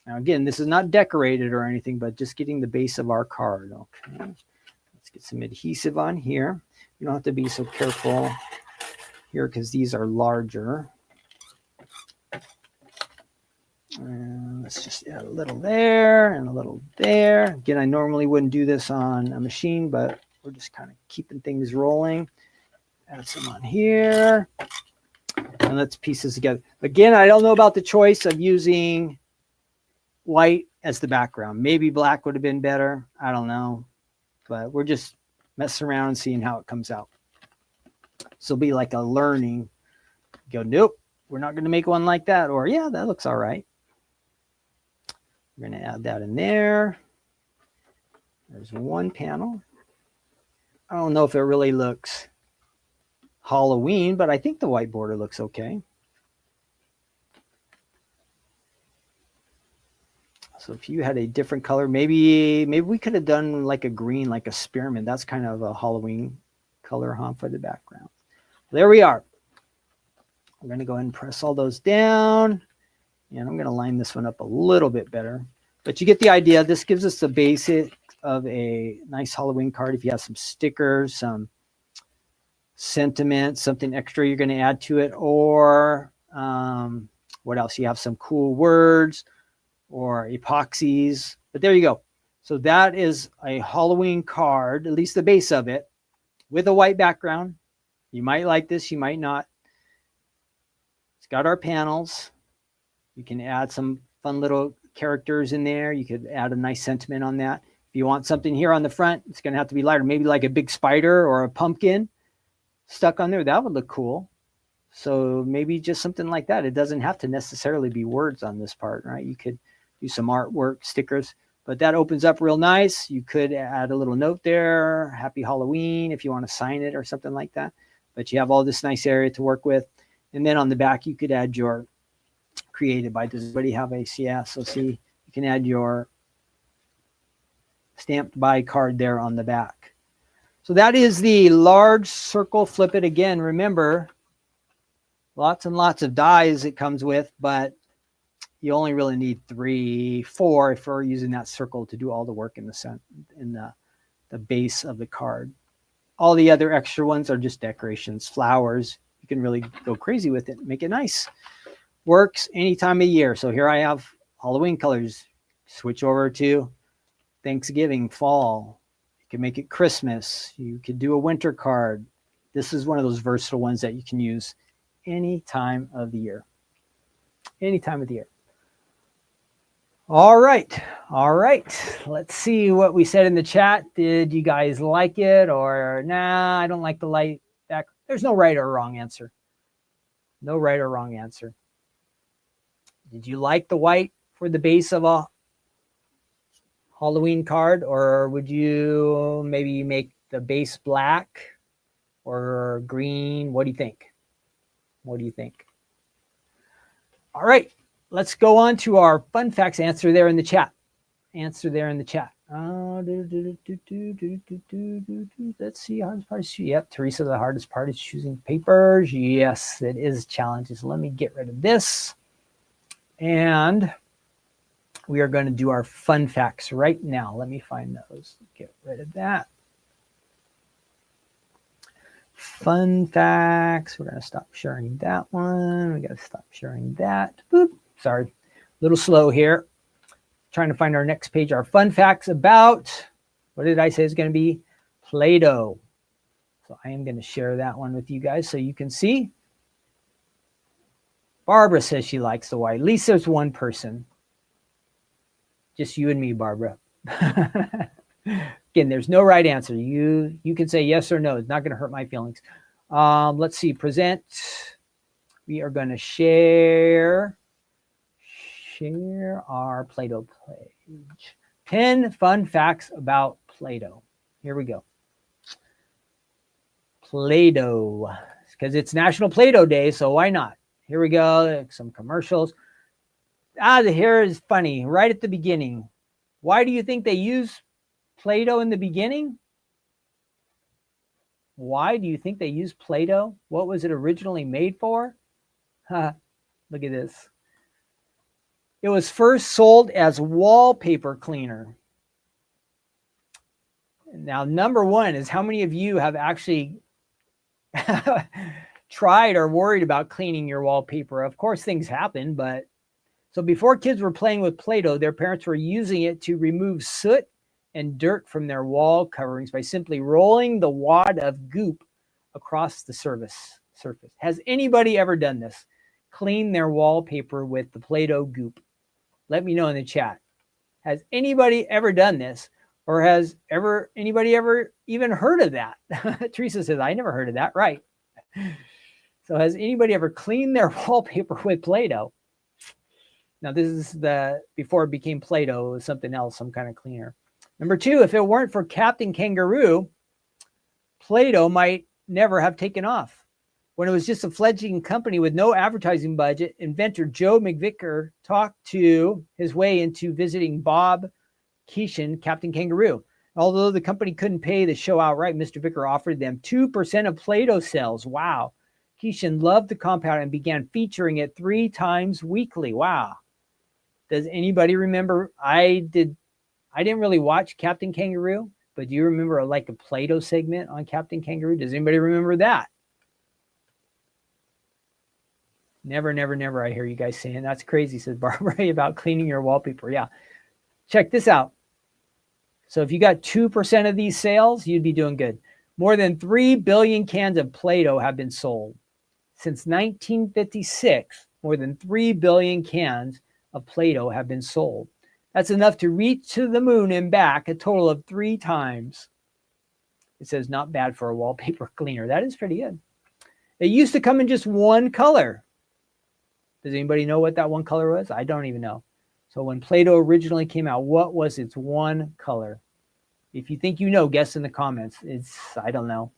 Now, again, this is not decorated or anything, but just getting the base of our card. Okay, let's get some adhesive on here. You don't have to be so careful here because these are larger. And let's just add a little there and a little there. Again, I normally wouldn't do this on a machine, but we're just kind of keeping things rolling. Add some on here. And let's piece this together. Again, I don't know about the choice of using white as the background. Maybe black would have been better. I don't know. But we're just messing around and seeing how it comes out. So it'll be like a learning. Go, nope, we're not going to make one like that. Or, yeah, that looks all right. We're going to add that in there. There's one panel. I don't know if it really looks Halloween, but I think the white border looks okay. So if you had a different color, maybe we could have done like a green, like a spearmint. That's kind of a Halloween color, huh, for the background. There we are. I'm going to go ahead and press all those down. And I'm going to line this one up a little bit better. But you get the idea. This gives us the basic of a nice Halloween card. If you have some stickers, some sentiment, something extra you're going to add to it, or what else? You have some cool words or epoxies. But there you go. So that is a Halloween card, at least the base of it, with a white background. You might like this, you might not. It's got our panels. You can add some fun little characters in there. You could add a nice sentiment on that. If you want something here on the front, it's going to have to be lighter. Maybe like a big spider or a pumpkin stuck on there. That would look cool. So maybe just something like that. It doesn't have to necessarily be words on this part, right? You could do some artwork, stickers, but that opens up real nice. You could add a little note there, Happy Halloween, if you want to sign it or something like that. But you have all this nice area to work with. And then on the back, you could add your created by. Does anybody have a, yeah, so see, you can add your stamped by card there on the back. So that is the large circle. Flip it again. Remember, lots and lots of dies it comes with, but you only really need 3, 4 if we're using that circle to do all the work in the center, in the base of the card. All the other extra ones are just decorations, flowers. You can really go crazy with it, make it nice. Works any time of year. So here I have Halloween colors. Switch over to Thanksgiving, fall. You can make it Christmas. You could do a winter card. This is one of those versatile ones that you can use any time of the year. Any time of the year. All right. Let's see what we said in the chat. Did you guys like it, or nah, I don't like the light back? There's no right or wrong answer. No right or wrong answer. Did you like the white for the base of a Halloween card, or would you maybe make the base black or green? What do you think? What do you think? All right. Let's go on to our fun facts. Answer there in the chat. Answer there in the chat. Let's see. Hardest part is, yep, Teresa, the hardest part is choosing papers. Yes, it is challenging. So let me get rid of this. And we are going to do our fun facts right now. Let me find those. Get rid of that. Fun facts. We're going to stop sharing that one. We got to stop sharing that. Boop. Sorry. A little slow here. Trying to find our next page. Our fun facts about, what did I say is going to be? Play-Doh. So I am going to share that one with you guys so you can see. Barbara says she likes the white. At least there's one person. Just you and me, Barbara. Again, there's no right answer. You can say yes or no. It's not going to hurt my feelings. Let's see. Present. We are going to share our Play-Doh page. 10 fun facts about Play-Doh. Here we go. Play-Doh. Because it's National Play-Doh Day, so why not? Here we go. Some commercials. Here is funny. Right at the beginning. Why do you think they use Play-Doh in the beginning? Why do you think they use Play-Doh? What was it originally made for? Look at this. It was first sold as wallpaper cleaner. Now, number one is how many of you have actually tried or worried about cleaning your wallpaper? Of course, things happen, but so before kids were playing with Play-Doh, their parents were using it to remove soot and dirt from their wall coverings by simply rolling the wad of goop across the surface. Has anybody ever done this? Clean their wallpaper with the Play-Doh goop? Let me know in the chat. Has anybody ever done this? Or has anybody ever even heard of that? Teresa says, I never heard of that. Right. So has anybody ever cleaned their wallpaper with Play-Doh? Now, this is before it became Play-Doh, it was something else, some kind of cleaner. Number two, if it weren't for Captain Kangaroo, Play-Doh might never have taken off. When it was just a fledgling company with no advertising budget, inventor Joe McVicker talked to his way into visiting Bob Keeshan, Captain Kangaroo. Although the company couldn't pay the show outright, Mr. Vicker offered them 2% of Play-Doh sales. Wow. Keeshan loved the compound and began featuring it 3 times weekly. Wow. Does anybody remember? I didn't really watch Captain Kangaroo, but do you remember like a Play-Doh segment on Captain Kangaroo? Does anybody remember that? Never, never, never. I hear you guys saying that's crazy, says Barbara, about cleaning your wallpaper. Yeah. Check this out. So if you got 2% of these sales, you'd be doing good. More than 3 billion cans of Play-Doh have been sold. Since 1956, more than 3 billion cans of Play-Doh have been sold. That's enough to reach to the moon and back a total of 3 times. It says not bad for a wallpaper cleaner. That is pretty good. It used to come in just one color. Does anybody know what that one color was? I don't even know. So when Play-Doh originally came out, what was its one color? If you think you know, guess in the comments. I don't know.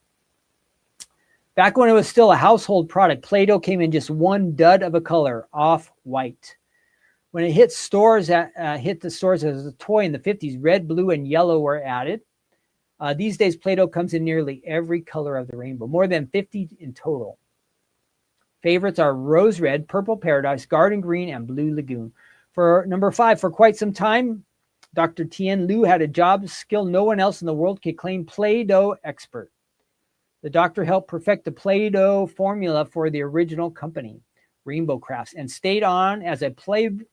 Back when it was still a household product, Play-Doh came in just one dud of a color, off-white. When it hit the stores as a toy in the 50s, red, blue, and yellow were added. These days, Play-Doh comes in nearly every color of the rainbow, more than 50 in total. Favorites are Rose Red, Purple Paradise, Garden Green, and Blue Lagoon. For number 5, for quite some time, Dr. Tien Lu had a job skill no one else in the world could claim, Play-Doh expert. The doctor helped perfect the Play-Doh formula for the original company, Rainbow Crafts, and stayed on as a Play-Doh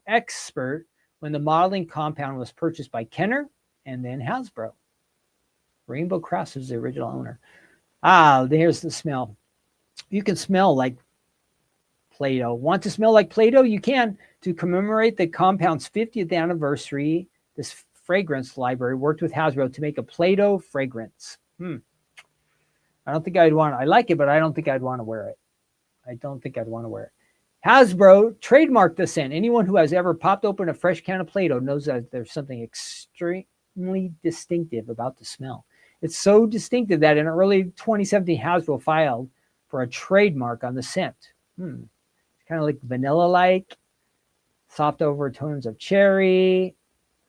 expert when the modeling compound was purchased by Kenner and then Hasbro. Rainbow Crafts is the original owner. There's the smell. You can smell like Play-Doh. Want to smell like Play-Doh? You can. To commemorate the compound's 50th anniversary, this fragrance library worked with Hasbro to make a Play-Doh fragrance. I don't think I'd want it. I like it, but I don't think I'd want to wear it. Hasbro trademarked the scent. Anyone who has ever popped open a fresh can of Play-Doh knows that there's something extremely distinctive about the smell. It's so distinctive that in early 2017, Hasbro filed for a trademark on the scent. It's kind of like vanilla-like, soft overtones of cherry,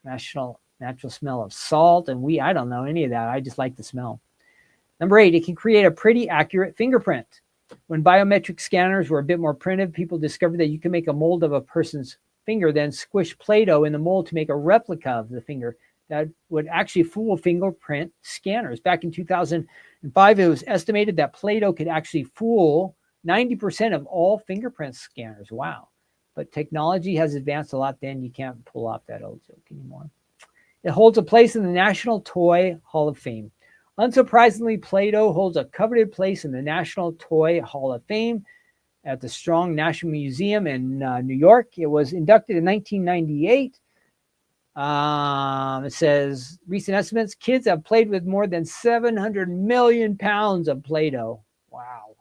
natural smell of salt, and I don't know any of that. I just like the smell. Number 8, it can create a pretty accurate fingerprint. When biometric scanners were a bit more primitive, people discovered that you can make a mold of a person's finger, then squish Play-Doh in the mold to make a replica of the finger that would actually fool fingerprint scanners. Back in 2005, it was estimated that Play-Doh could actually fool 90% of all fingerprint scanners. Wow. But technology has advanced a lot then. You can't pull off that old joke anymore. It holds a place in the National Toy Hall of Fame. Unsurprisingly, Play-Doh holds a coveted place in the National Toy Hall of Fame at the Strong National Museum in New York. It was inducted in 1998. It says, recent estimates, kids have played with more than 700 million pounds of Play-Doh. Wow.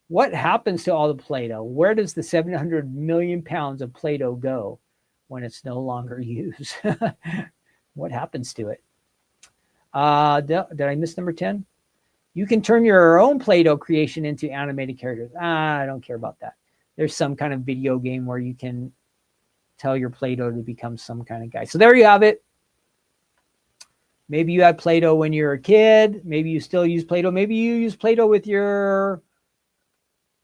What happens to all the Play-Doh? Where does the 700 million pounds of Play-Doh go when it's no longer used? What happens to it? Did I miss number 10? You can turn your own Play-Doh creation into animated characters. I don't care about that. There's some kind of video game where you can tell your Play-Doh to become some kind of guy. So there you have it. Maybe you had Play-Doh when you were a kid. Maybe you still use Play-Doh. Maybe you use Play-Doh with your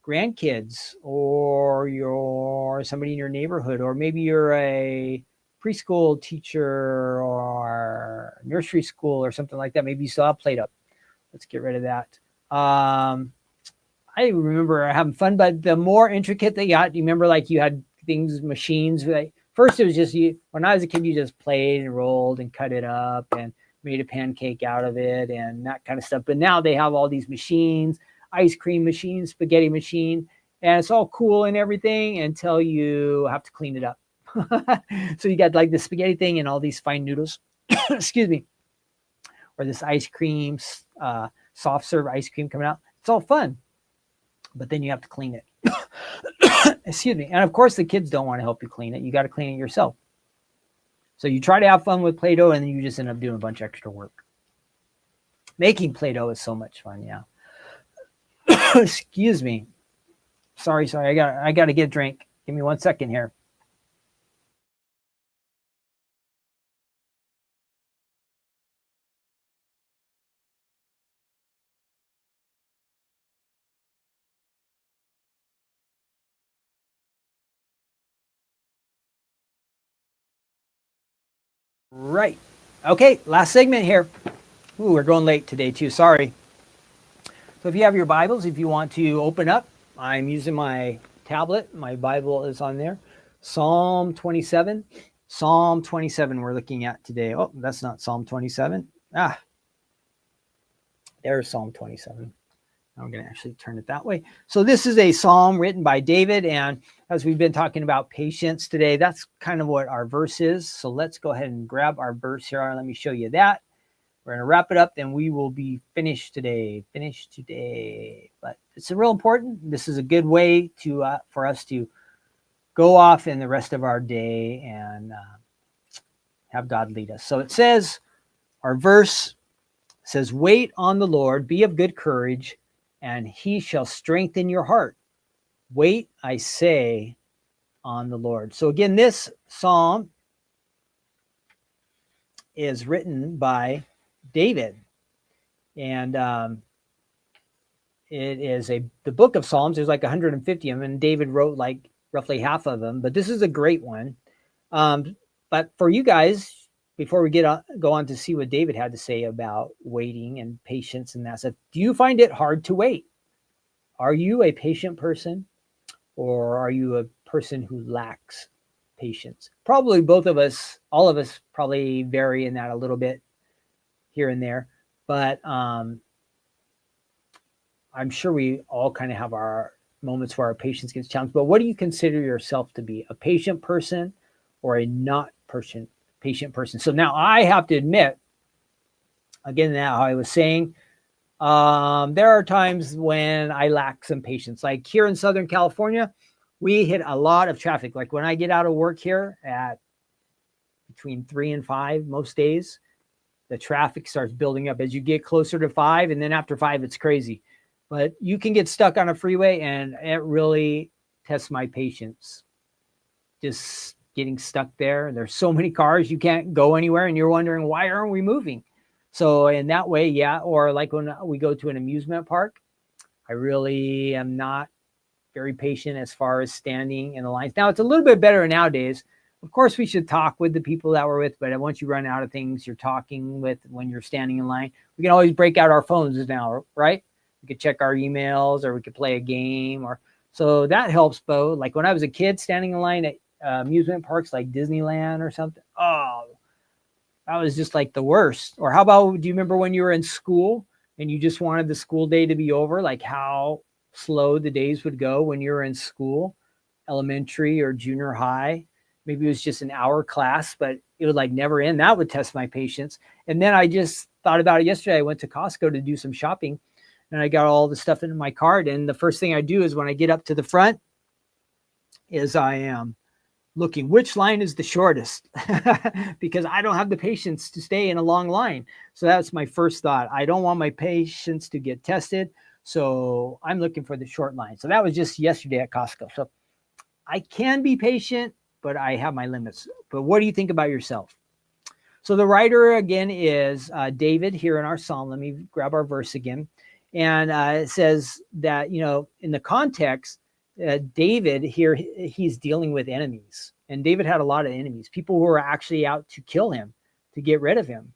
grandkids or somebody in your neighborhood, or maybe you're a preschool teacher or nursery school or something like that. Maybe you still have Play-Doh. Let's get rid of that. I remember having fun, but the more intricate they got, you remember like you had things, machines. Like, first it was just you. When I was a kid, you just played and rolled and cut it up and made a pancake out of it and that kind of stuff. But now they have all these machines, ice cream machine, spaghetti machine, and it's all cool and everything until you have to clean it up. So you got like the spaghetti thing and all these fine noodles. Excuse me. Or this ice cream, soft serve ice cream coming out. It's all fun, but then you have to clean it. Excuse me. And of course, the kids don't want to help you clean it. You got to clean it yourself. So you try to have fun with Play-Doh, and then you just end up doing a bunch of extra work. Making Play-Doh is so much fun, yeah. Excuse me. Sorry. I got to get a drink. Give me 1 second here. Right. Okay, last segment here. Ooh, we're going late today too. Sorry. So if you have your Bibles, if you want to open up, I'm using my tablet. My Bible is on there. Psalm 27. Psalm 27 we're looking at today. Oh, that's not Psalm 27. There's Psalm 27. I'm going to actually turn it that way. So this is a psalm written by David. And as we've been talking about patience today, that's kind of what our verse is. So let's go ahead and grab our verse here. Let me show you that. We're going to wrap it up, then we will be finished today. But it's real important. This is a good way to for us to go off in the rest of our day and have God lead us. So it says, our verse says, wait on the Lord, be of good courage, and he shall strengthen your heart. Wait, I say, on the Lord. So again, this psalm is written by David. And it is the book of Psalms. There's like 150 of them, and David wrote like roughly half of them. But this is a great one. But for you guys, before we go on to see what David had to say about waiting and patience and that stuff, do you find it hard to wait? Are you a patient person, or are you a person who lacks patience? Probably both of us, all of us probably vary in that a little bit here and there. But I'm sure we all kind of have our moments where our patience gets challenged. But what do you consider yourself to be? A patient person or a not patient person? So now I have to admit, again, how I was saying, there are times when I lack some patience. Like here in Southern California, we hit a lot of traffic. Like when I get out of work here at between 3 and 5 most days, the traffic starts building up as you get closer to 5. And then after 5, it's crazy. But you can get stuck on a freeway, and it really tests my patience. Just getting stuck there. There's so many cars, you can't go anywhere, and you're wondering, why aren't we moving? So in that way, yeah. Or like when we go to an amusement park, I really am not very patient as far as standing in the lines. Now, it's a little bit better nowadays. Of course, we should talk with the people that we're with, but once you run out of things you're talking with when you're standing in line, we can always break out our phones now, right? We could check our emails, or we could play a game, or so that helps. But like when I was a kid standing in line at amusement parks like Disneyland or something, oh, that was just like the worst. Or how about, do you remember when you were in school and you just wanted the school day to be over? Like how slow the days would go when you were in school, elementary or junior high. Maybe it was just an hour class, but it would like never end. That would test my patience. And then I just thought about it yesterday. I went to Costco to do some shopping, and I got all the stuff in my cart. And the first thing I do is when I get up to the front is I am looking which line is the shortest because I don't have the patience to stay in a long line. So that's my first thought. I don't want my patience to get tested. So I'm looking for the short line. So that was just yesterday at Costco. So I can be patient, but I have my limits. But what do you think about yourself? So the writer again is David here in our Psalm. Let me grab our verse again. And it says that, you know, in the context, David here, he's dealing with enemies. And David had a lot of enemies, people who were actually out to kill him, to get rid of him.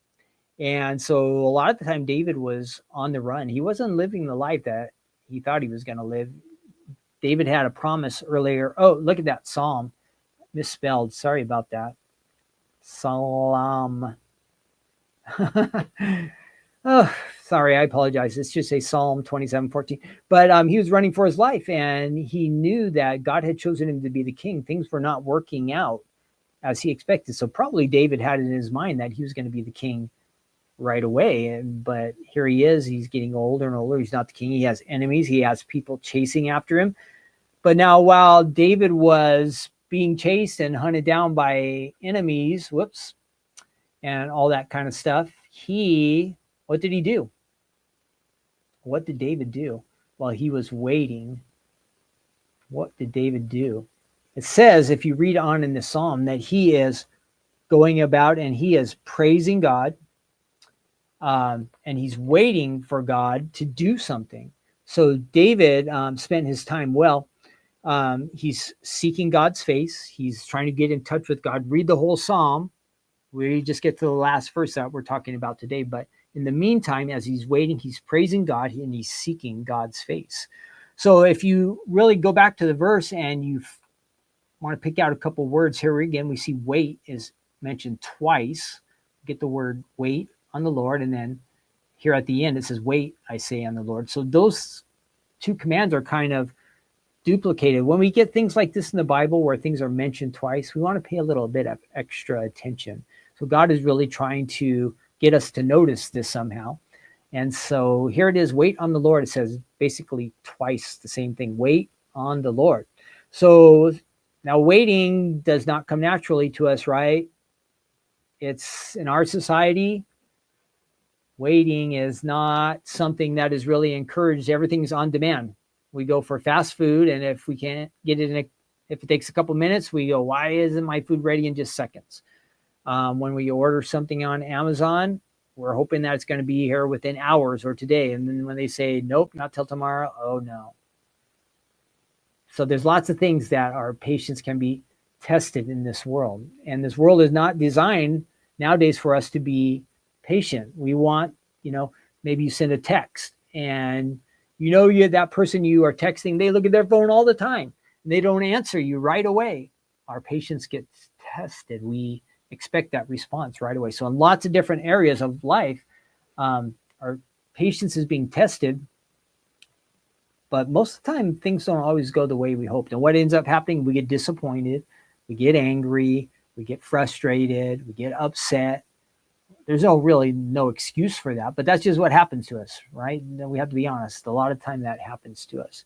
And so a lot of the time David was on the run. He wasn't living the life that he thought he was going to live. David had a promise earlier. Oh, look at that Psalm. Misspelled. Sorry about that. Psalm. Oh, sorry. I apologize. It's just a Psalm 27:14. But he was running for his life, and he knew that God had chosen him to be the king. Things were not working out as he expected. So probably David had in his mind that he was going to be the king right away. But here he is. He's getting older and older. He's not the king. He has enemies. He has people chasing after him. But now while David was being chased and hunted down by enemies, and all that kind of stuff, what did he do? What did David do while he was waiting? What did David do? It says, if you read on in the Psalm, that he is going about and he is praising God, and he's waiting for God to do something. So David spent his time well. He's seeking God's face. He's trying to get in touch with God. Read the whole Psalm. We just get to the last verse that we're talking about today. But in the meantime, as he's waiting, he's praising God and he's seeking God's face. So if you really go back to the verse and you want to pick out a couple words here again, we see wait is mentioned twice. Get the word wait on the Lord. And then here at the end, it says, wait, I say, on the Lord. So those two commands are kind of duplicated. When we get things like this in the Bible where things are mentioned twice, we want to pay a little bit of extra attention. So God is really trying to get us to notice this somehow. And so here it is, wait on the Lord. It says basically twice the same thing, wait on the Lord. So now waiting does not come naturally to us, right? It's in our society, waiting is not something that is really encouraged. Everything's on demand. We go for fast food, and if we can't get it if it takes a couple minutes, we go, why isn't my food ready in just seconds? When we order something on Amazon, we're hoping that it's going to be here within hours or today. And then when they say, nope, not till tomorrow, oh no. So there's lots of things that our patience can be tested in this world. And this world is not designed nowadays for us to be patient. We want, maybe you send a text and that person you are texting, they look at their phone all the time. And they don't answer you right away. Our patience gets tested. We expect that response right away. So in lots of different areas of life, our patience is being tested. But most of the time, things don't always go the way we hoped. And what ends up happening, we get disappointed, we get angry, we get frustrated, we get upset. There's no excuse for that, but that's just what happens to us, right? And we have to be honest. A lot of time that happens to us.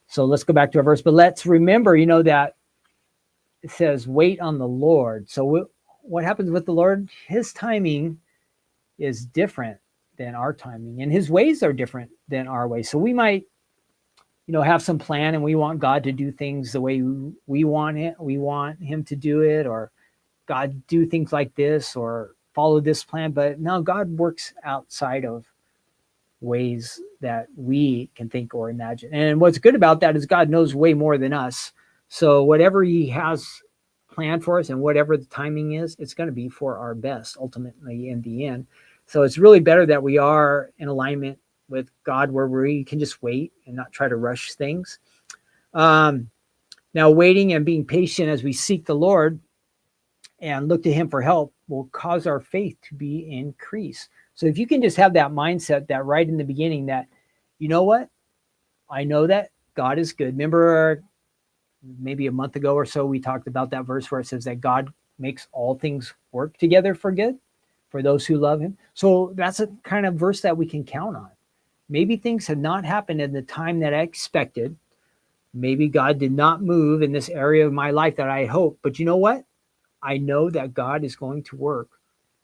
So let's go back to our verse. But let's remember, that it says, wait on the Lord. So what happens with the Lord? His timing is different than our timing, and his ways are different than our ways. So we might, have some plan and we want God to do things the way we want it. We want him to do it, or God do things like this, or follow this plan. But no, God works outside of ways that we can think or imagine. And what's good about that is God knows way more than us. So whatever he has planned for us and whatever the timing is, it's going to be for our best ultimately in the end. So it's really better that we are in alignment with God, where we can just wait and not try to rush things. Now, waiting and being patient as we seek the Lord and look to him for help will cause our faith to be increased. So if you can just have that mindset that right in the beginning that, you know what, I know that God is good. Remember maybe a month ago or so, we talked about that verse where it says that God makes all things work together for good for those who love him. So that's a kind of verse that we can count on. Maybe things have not happened in the time that I expected. Maybe God did not move in this area of my life that I hoped. But you know what? I know that God is going to work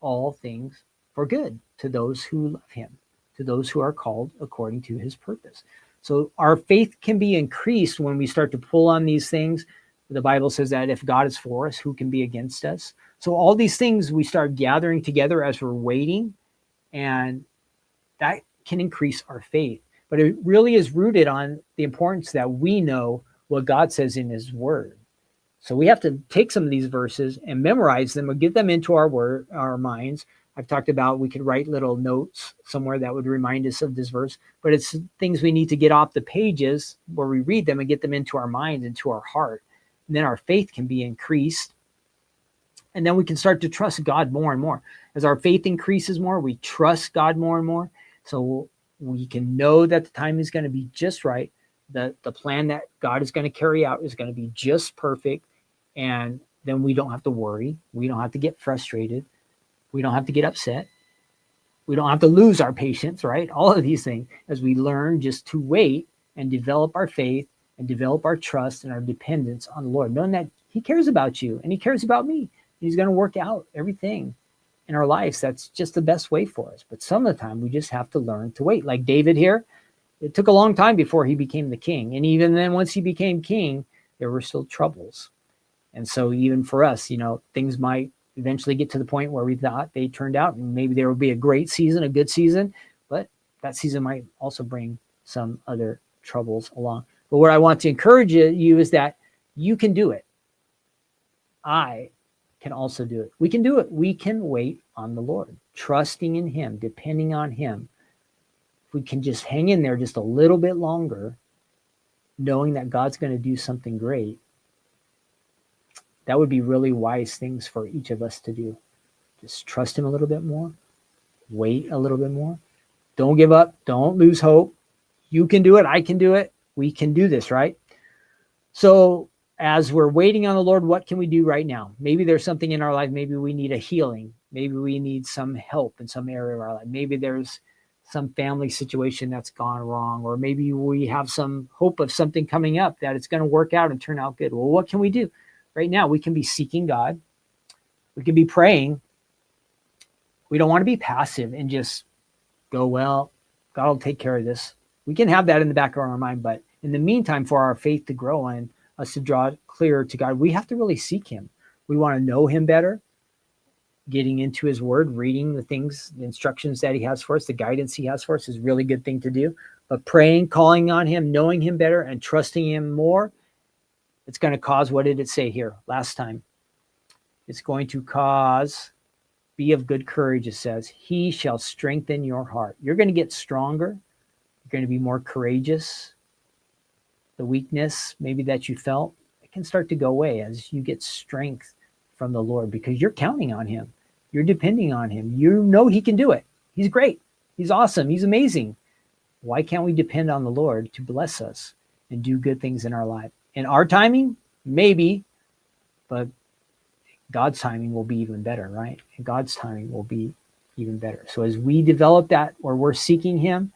all things for good to those who love him, to those who are called according to his purpose. So our faith can be increased when we start to pull on these things. The Bible says that if God is for us, who can be against us? So all these things we start gathering together as we're waiting, and that can increase our faith. But it really is rooted on the importance that we know what God says in his word. So we have to take some of these verses and memorize them or get them into our minds. I've talked about we could write little notes somewhere that would remind us of this verse, but it's things we need to get off the pages where we read them and get them into our minds, into our heart. And then our faith can be increased. And then we can start to trust God more and more. As our faith increases more, we trust God more and more. So we can know that the time is going to be just right. The plan that God is going to carry out is going to be just perfect. And then we don't have to worry. We don't have to get frustrated. We don't have to get upset. We don't have to lose our patience, right? All of these things as we learn just to wait and develop our faith and develop our trust and our dependence on the Lord, knowing that he cares about you and he cares about me. He's going to work out everything in our lives. That's just the best way for us. But some of the time we just have to learn to wait. Like David here, it took a long time before he became the king. And even then, once he became king, there were still troubles. And so even for us, things might eventually get to the point where we thought they turned out, and maybe there will be a great season, a good season, but that season might also bring some other troubles along. But what I want to encourage you is that you can do it. I can also do it. We can do it. We can wait on the Lord, trusting in him, depending on him. If we can just hang in there just a little bit longer, knowing that God's going to do something great, that would be really wise things for each of us to do. Just trust him a little bit more, wait a little bit more. Don't give up. Don't lose hope. You can do it. I can do it. We can do this, right? So as we're waiting on the Lord, what can we do right now? Maybe there's something in our life. Maybe we need a healing. Maybe we need some help in some area of our life. Maybe there's some family situation that's gone wrong, or maybe we have some hope of something coming up that it's going to work out and turn out good. Well, what can we do? Right now, we can be seeking God. We can be praying. We don't want to be passive and just go, well, God will take care of this. We can have that in the back of our mind, but in the meantime, for our faith to grow and us to draw clearer to God, we have to really seek him. We want to know him better, getting into his word, reading the things, the instructions that he has for us, the guidance he has for us is a really good thing to do. But praying, calling on him, knowing him better, and trusting him more, it's going to cause, what did it say here last time? It's going to cause, be of good courage, it says. He shall strengthen your heart. You're going to get stronger. You're going to be more courageous. The weakness maybe that you felt, it can start to go away as you get strength from the Lord because you're counting on him. You're depending on him. You know he can do it. He's great. He's awesome. He's amazing. Why can't we depend on the Lord to bless us and do good things in our life? In our timing, maybe, but God's timing will be even better, right? And God's timing will be even better. So as we develop that, where we're seeking him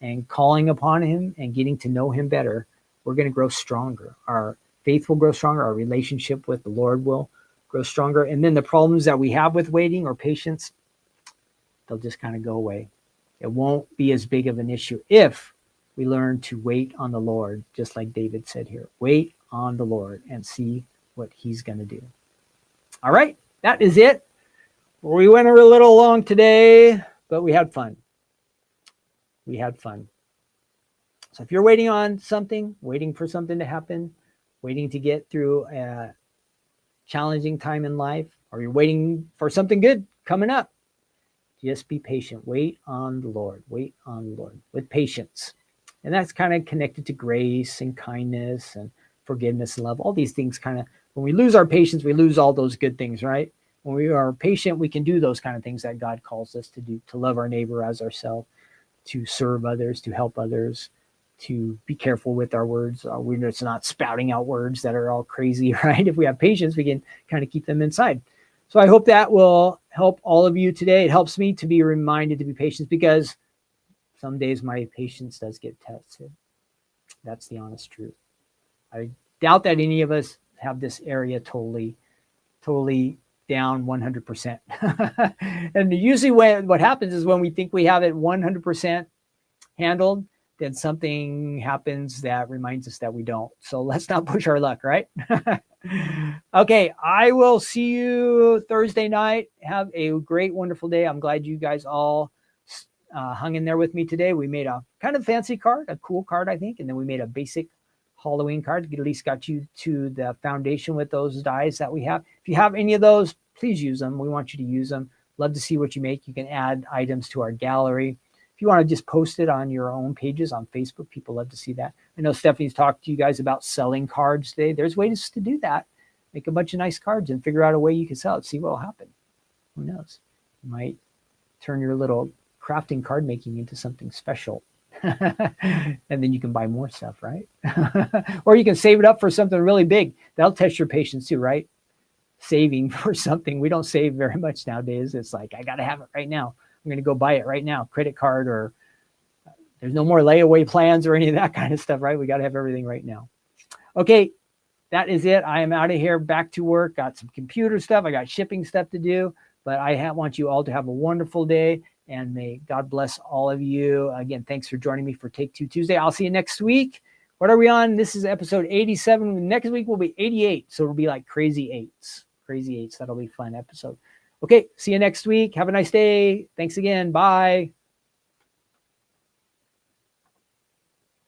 and calling upon him and getting to know him better, we're going to grow stronger. Our faith will grow stronger. Our relationship with the Lord will grow stronger. And then the problems that we have with waiting or patience, they'll just kind of go away. It won't be as big of an issue if we learn to wait on the Lord, just like David said here. Wait on the Lord and see what he's going to do. All right, that is it. We went a little long today, but we had fun. We had fun. So if you're waiting on something, waiting for something to happen, waiting to get through a challenging time in life, or you're waiting for something good coming up, just be patient. Wait on the Lord. Wait on the Lord with patience. And that's kind of connected to grace and kindness and forgiveness and love. All these things kind of, when we lose our patience, we lose all those good things, right? When we are patient, we can do those kind of things that God calls us to do, to love our neighbor as ourselves, to serve others, to help others, to be careful with our words. We're just not spouting out words that are all crazy, right? If we have patience, we can kind of keep them inside. So I hope that will help all of you today. It helps me to be reminded to be patient, because some days my patience does get tested. That's the honest truth. I doubt that any of us have this area totally down 100%. And usually what happens is when we think we have it 100% handled, then something happens that reminds us that we don't. So let's not push our luck, right? Okay, I will see you Thursday night. Have a great, wonderful day. I'm glad you guys all hung in there with me today. We made a kind of fancy card, a cool card, I think. And then we made a basic Halloween card. At least got you to the foundation with those dies that we have. If you have any of those, please use them. We want you to use them. Love to see what you make. You can add items to our gallery. If you want to just post it on your own pages on Facebook, people love to see that. I know Stephanie's talked to you guys about selling cards today. There's ways to do that. Make a bunch of nice cards and figure out a way you can sell it. See what will happen. Who knows? You might turn your little crafting card making into something special. And then you can buy more stuff, right? Or you can save it up for something really big. That'll test your patience too, right? Saving for something. We don't save very much nowadays. It's like, I got to have it right now. I'm going to go buy it right now. Credit card, or there's no more layaway plans or any of that kind of stuff, right? We got to have everything right now. Okay, that is it. I am out of here, back to work. Got some computer stuff. I got shipping stuff to do, but I want you all to have a wonderful day, and may God bless all of you. Again, thanks for joining me for Take Two Tuesday. I'll see you next week. What are we on? This is episode 87. Next week will be 88. So it'll be like crazy eights. Crazy eights. That'll be a fun episode. Okay, see you next week. Have a nice day. Thanks again. Bye.